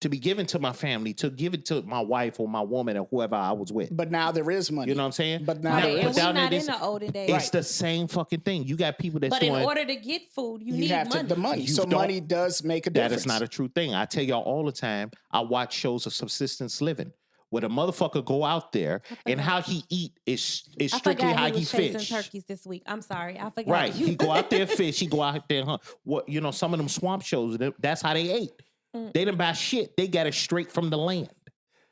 to be given to my family, to give it to my wife or my woman or whoever I was with. But now there is money. You know what I'm saying? But now Right, there and is. we down there, not in this- the olden days. It's the same fucking thing. You got people that's But in doing order to get food, you You need have money. the money. You So don't- money does make a that difference. is not a true thing. I tell y'all all the time, I watch shows of subsistence living where the motherfucker go out there and how he eat is I strictly forgot how he he was chasing fish. turkeys this week. I'm sorry, I forgot. Right. He go out there and fish. He go out there and hunt. What, you know, some of them swamp shows, that's how they ate. They didn't buy shit. They got it straight from the land.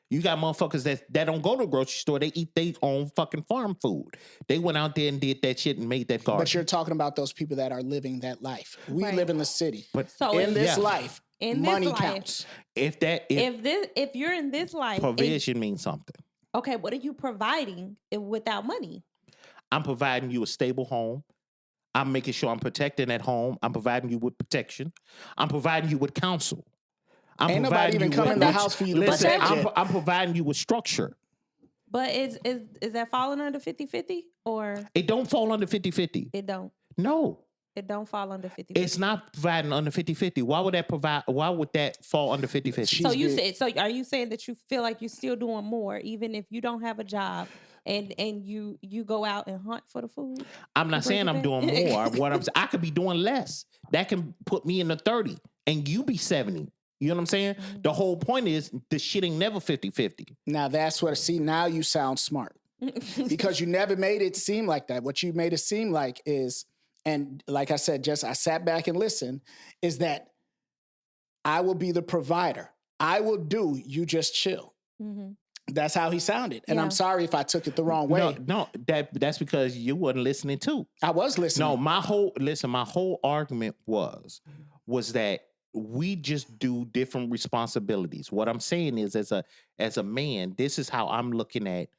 You got motherfuckers that don't go to the grocery store. They eat their own fucking farm food. They went out there and did that shit and made that garden. But you're talking about those people that are living that life. We Right. live in the city. But So in this yeah. life, In this money life, counts. if you're in this life, and- provision means something. okay, what are you providing without money? I'm providing you a stable home. I'm making sure I'm protecting that home. I'm providing you with protection. I'm providing you with counsel. I'm Ain't nobody providing even you come with- in the house for you to Listen, protect you. I'm providing you with structure. But is that falling under 50-50 or It don't fall under 50-50. it don't? No. It don't fall under 50-50. It's not providing under 50-50. Why would that fall under 50-50? So you big. said, so are you saying that you feel like you're still doing more even if you don't have a job and you go out and hunt for the food? I'm not saying I'm doing more. I could be doing less. That can put me in the 30 and you be 70. You know what I'm saying? The whole point is the shit ain't never 50-50. Now that's what, see, now you sound smart. Because you never made it seem like that. What you made it seem like is, and like I said, I sat back and listened, is that I will be the provider. I will do, you just chill. Mhm. That's how he sounded. And Yeah. I'm sorry if I took it the wrong way. No, that's because you wasn't listening too. I was listening. No, my whole argument was that we just do different responsibilities. What I'm saying is, as a man, this is how I'm looking at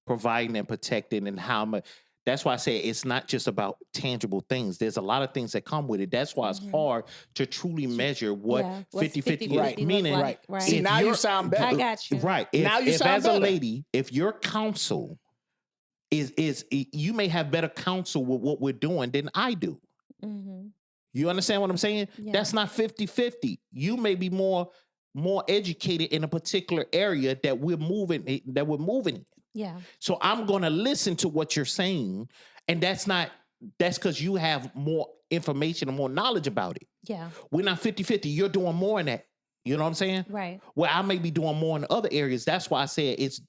providing and protecting, and how much. That's why I say it's not just about tangible things. There's a lot of things that come with it. That's why it's hard to truly measure what Yeah, what's 50-50 is. Right. Meaning, look like, right. See, if now you you're- sound better. I got you. right. Now you If sound as a better. lady, if your counsel is you may have better counsel with what we're doing than I do. Mm-hmm. You understand what I'm saying? Yeah. That's not 50-50. You may be more educated in a particular area that we're moving in. Yeah. So I'm going to listen to what you're saying, and that's because you have more information and more knowledge about it. Yeah. We're not 50-50. You're doing more in that. You know what I'm saying? Right. Well, I may be doing more in other areas. That's why I said it's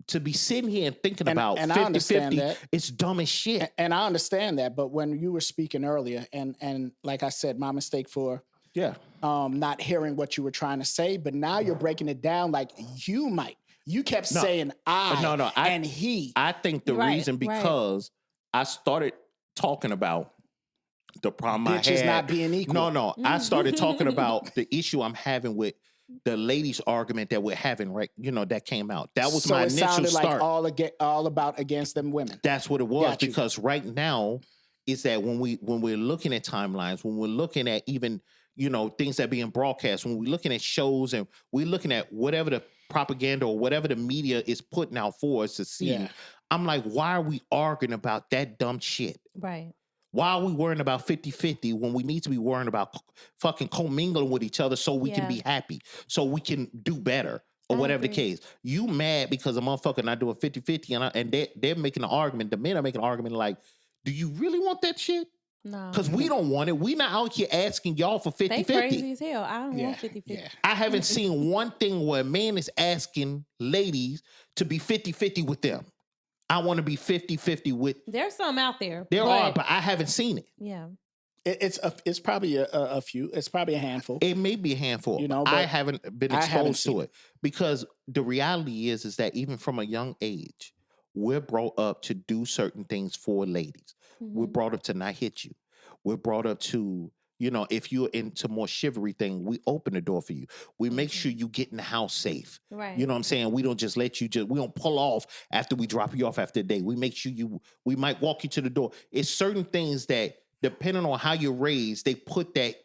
to be sitting here and thinking about and I understand 50-50. that. It's dumb as shit. And I understand that. But when you were speaking earlier, and like I said, my mistake for Yeah. not hearing what you were trying to say, but now you're breaking it down like you might. You kept No. saying I I- and he. I think the Right, reason right. because I started talking about the problem I Bitches had. not being equal. No. I started talking about the issue I'm having with the ladies' argument that we're having, right? You know, that came out. That was So my it initial sounded start. like all about against them women. That's what it was. Got you. Because right now is that when we're looking at timelines, when we're looking at even, you know, things that are being broadcast, when we're looking at shows and we're looking at whatever the propaganda or whatever the media is putting out for us to see, Yeah. I'm like, why are we arguing about that dumb shit? Right. Why are we worrying about 50-50 when we need to be worrying about fucking commingling with each other so we can Yeah. be happy, so we can do better, or I whatever the agree. case? You mad because a motherfucker not doing 50-50 and they're making an argument, the men are making an argument like, do you really want that shit? No. Because we don't want it. We not out here asking y'all for They 50-50. crazy as hell. I don't Yeah. want 50-50. Yeah. I haven't seen one thing where a man is asking ladies to be 50-50 with them. I want to be 50-50 with. There's some out there. There are, but I haven't seen it. yeah. It's probably a few. It's probably a handful. It may be a handful. You know, I but haven't been I haven't exposed seen to it because the reality is that even from a young age, we're brought up to do certain things for ladies. We're Mhm. brought up to not hit you. We're brought up to, you know, if you're into more chivalry thing, we open the door for you. We make sure you get in the house safe. Right. You know what I'm saying? We don't just let you we don't pull off after we drop you off after the day. We make sure we might walk you to the door. It's certain things that, depending on how you're raised, they put that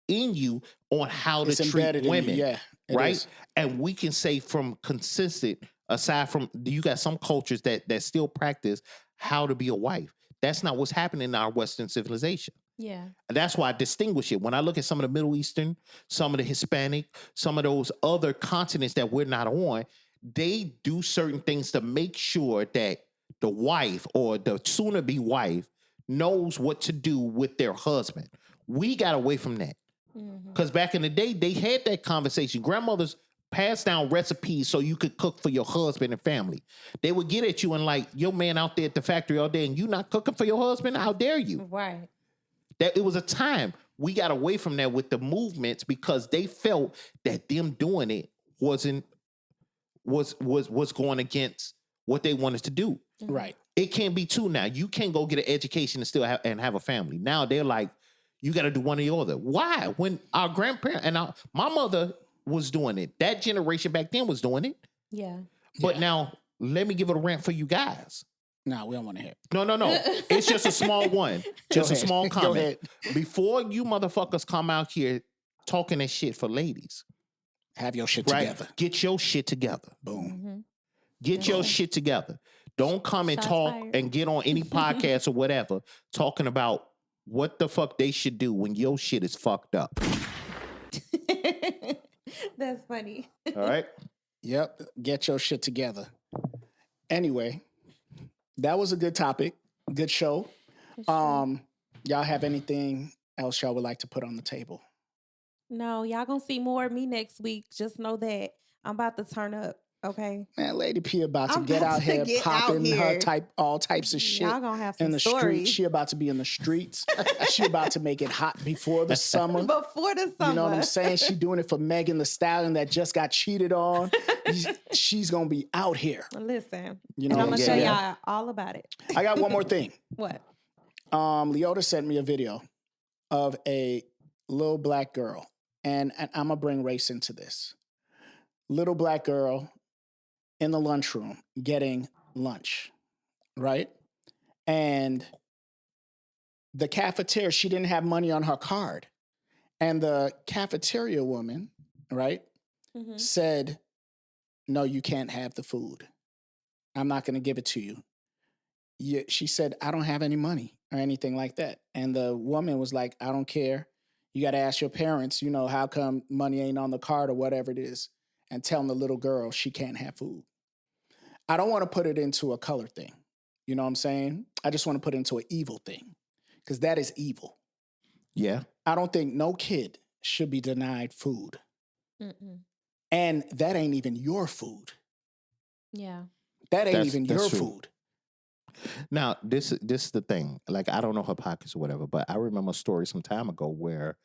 in you on how It's to embedded treat in you. women. Yeah, it right? is. And we can say from consistent, aside from you got some cultures that still practice how to be a wife. That's not what's happening in our Western civilization. Yeah. That's why I distinguish it. When I look at some of the Middle Eastern, some of the Hispanic, some of those other continents that we're not on, they do certain things to make sure that the wife or the sooner-be wife knows what to do with their husband. We got away from that. Because back in the day, they had that conversation. Grandmothers passed down recipes so you could cook for your husband and family. They would get at you and like, your man out there at the factory all day and you not cooking for your husband? How dare you? Right. That it was a time we got away from that with the movements because they felt that them doing it was going against what they wanted to do. Right. It can't be two now. You can't go get an education and still have a family. Now they're like, you got to do one or the other. Why? When our grandparents and my mother was doing it, that generation back then was doing it. Yeah. But now let me give it a rant for you guys. No, we don't want to hear. No. It's just a small one. Just a small Go comment. ahead. Before you motherfuckers come out here talking that shit for ladies, Have your shit right? together. Get your shit together. Boom. Get your shit together. Don't come and Shots talk fired. and get on any podcast or whatever talking about what the fuck they should do when your shit is fucked up. That's funny. All right? Yep. Get your shit together. Anyway, that was a good topic. Good show. Y'all have anything else y'all would like to put on the table? No, y'all gonna see more of me next week. Just know that I'm about to turn up. Okay. Man, Lady P about to I'm get about out to here get out popping her here. all types of shit Y'all gonna have some in the stories. streets. She about to be in the streets. She about to make it hot before the summer. Before the summer. You know what I'm saying? She doing it for Megan Thee Stallion that just got cheated on. She's gonna be out here. Listen. You And know I'm what gonna I'm tell saying? y'all all about it. I got one more thing. What? Leota sent me a video of a little black girl, and I'm gonna bring race into this. Little black girl in the lunchroom getting lunch, right? And the cafeteria, she didn't have money on her card. And the cafeteria woman, right, said, no, you can't have the food. I'm not going to give it to you. She said, I don't have any money or anything like that. And the woman was like, I don't care. You got to ask your parents, you know, how come money ain't on the card or whatever it is, and telling the little girl she can't have food. I don't want to put it into a color thing. You know what I'm saying? I just want to put it into an evil thing because that is evil. Yeah. I don't think no kid should be denied food. Mm-mm. And that ain't even your food. Yeah. That ain't That's- even that's your true. food. Now, this is the thing. Like, I don't know her pockets or whatever, but I remember a story some time ago where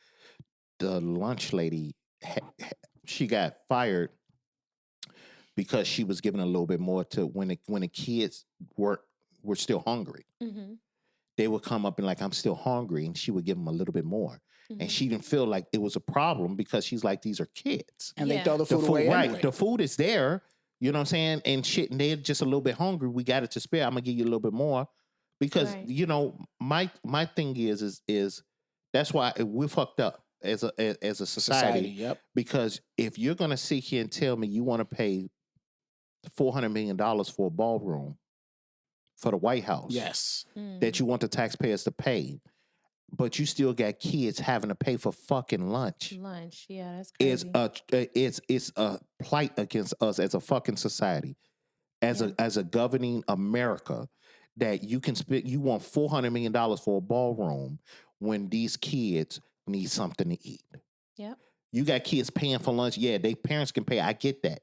the lunch lady, she got fired because she was giving a little bit more to when the kids were still hungry. Mm-hmm. They would come up and like, I'm still hungry, and she would give them a little bit more. Mm-hmm. And she didn't feel like it was a problem because she's like, these are kids. And they Yeah. throw the The food food, away right? anyway. The food is there, you know what I'm saying? And shit, and they're just a little bit hungry. We got it to spare. I'm gonna give you a little bit more because Right. you know my thing is that's why we're fucked up as a society. Yep. Because if you're gonna sit here and tell me you want to pay $400 million for a ballroom for the White House, Yes. that you want the taxpayers to pay, but you still got kids having to pay for fucking lunch. Lunch. Yeah, that's Is crazy. it's a plight against us as a fucking society, as a governing America, that you can spend. You want $400 million for a ballroom when these kids need something to eat. Yep. You got kids paying for lunch. Yeah, they parents can pay. I get that.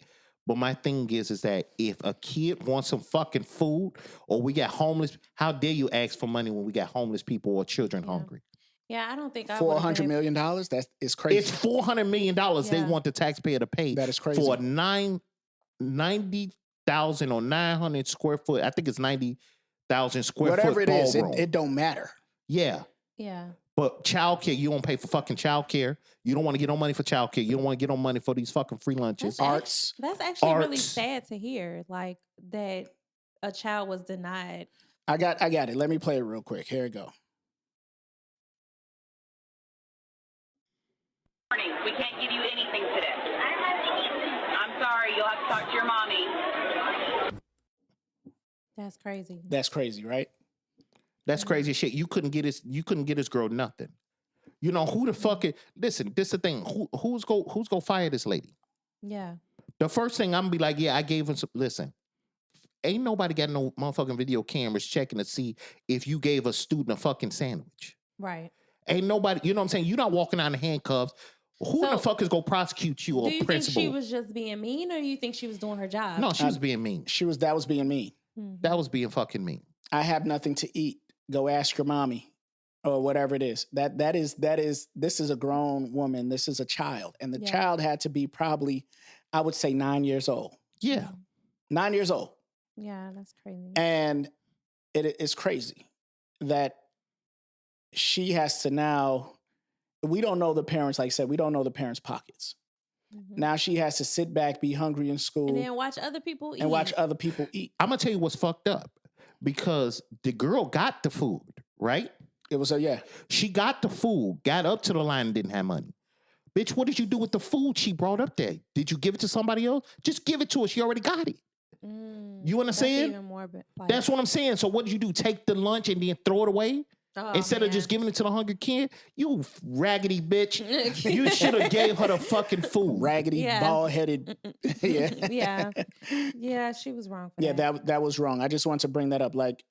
But my thing is that if a kid wants some fucking food, or we got homeless, how dare you ask for money when we got homeless people or children hungry? Yeah, I don't think I $400 million? That is crazy. It's $400 million they Yeah. want the taxpayer to pay. That is crazy. For 90,000 or 900 square foot. I think it's 90,000 square Whatever foot it is, ballroom. it don't matter. Yeah. Yeah. But childcare, you don't pay for fucking childcare. You don't want to get no money for childcare. You don't want to get no money for these fucking free lunches. Arts. That's actually really Arts. sad to hear. Like that a child was denied. I got it. Let me play it real quick. Here we go. Morning. We can't give you anything today. I'm sorry. You'll have to talk to your mommy. That's crazy. That's crazy, right? That's crazy shit. You couldn't get this girl nothing. You know who the fuck is? Listen, this is the thing. Who's go fire this lady? Yeah. The first thing I'm gonna be like, yeah, I gave him some. Listen, ain't nobody got no motherfucking video cameras checking to see if you gave a student a fucking sandwich. Right. Ain't nobody, you know what I'm saying? You're not walking out in handcuffs. Who in the So, fuck is gonna prosecute you Do or you think principal? she was just being mean, or you think she was doing her job? No, she was being mean. That was being mean. That was being fucking mean. I have nothing to eat. Go ask your mommy, or whatever it is. This is a grown woman. This is a child, and the Yeah. child had to be probably, I would say, 9 years old. Yeah. 9 years old, Yeah, that's crazy. and it is crazy that she has to now. We don't know the parents. Like I said, we don't know the parents' pockets. Mhm. Now she has to sit back, be hungry in school, And then watch other people eat. and watch other people eat. I'm gonna tell you what's fucked up because the girl got the food, right? It was a She got the food, got up to the line and didn't have money. Bitch, what did you do with the food she brought up there? Did you give it to somebody else? Just give it to her. She already got it. You understand? That's even more. That's what I'm saying. So what did you do? Take the lunch and then throw it away? Instead of just giving it to the hungry kid? You raggedy bitch. You should have gave her the fucking food. raggedy, Yeah. bald-headed. Yeah. Yeah, she was wrong for Yeah, that. that was wrong. I just want to bring that up. Like,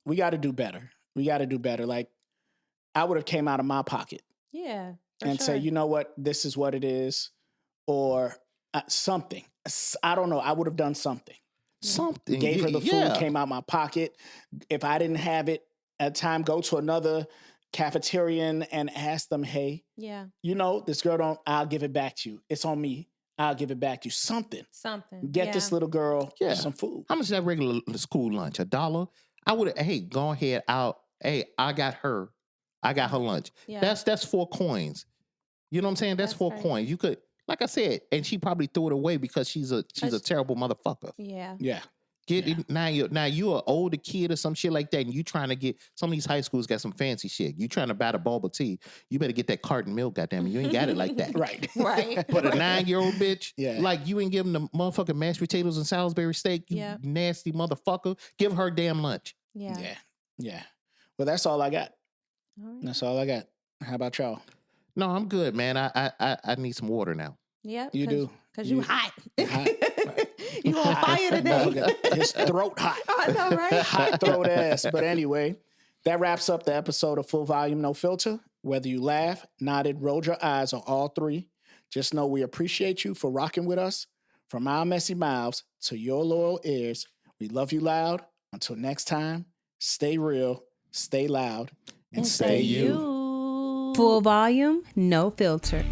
we got to do better. We got to do better. Like, I would have came out of my pocket Yeah. For and sure. say, you know what, this is what it is, or something. I don't know. I would have done something. Something. Gave her the food, Yeah. came out my pocket. If I didn't have it at the time, go to another cafeterian and ask them, hey, Yeah. you know, this girl don't, I'll give it back to you. It's on me. I'll give it back to you. Something. Get this little girl some food. How much is that regular school lunch? $1? I would have, hey, go ahead. I got her lunch. Yeah. That's 4 coins. You know what I'm saying? That's 4 crazy. coins. You could, like I said, and she probably threw it away because she's a terrible motherfucker. Yeah. Yeah. Now you're an older kid or some shit like that, and you trying to get some of these high schools got some fancy shit. You trying to buy the bubble tea, you better get that carton milk, goddamn it. You ain't got it like that. Right. Right. But a 9-year-old bitch, Yeah. like you ain't giving the motherfucking mashed potatoes and Salisbury steak, you Yeah. nasty motherfucker. Give her damn lunch. Yeah. Yeah. Yeah. Well, that's all I got. All right. That's all I got. How about y'all? No, I'm good, man. I need some water now. Yeah. You do. Because you hot. hot. You on fire today. Motherfucker, his throat hot. I know, right? Hot throat ass. But anyway, that wraps up the episode of Full Volume No Filter. Whether you laugh, nodded, rolled your eyes, or all three, just know we appreciate you for rocking with us. From our messy mouths to your loyal ears, we love you loud. Until next time, stay real, stay loud, and stay you. Full volume, no filter.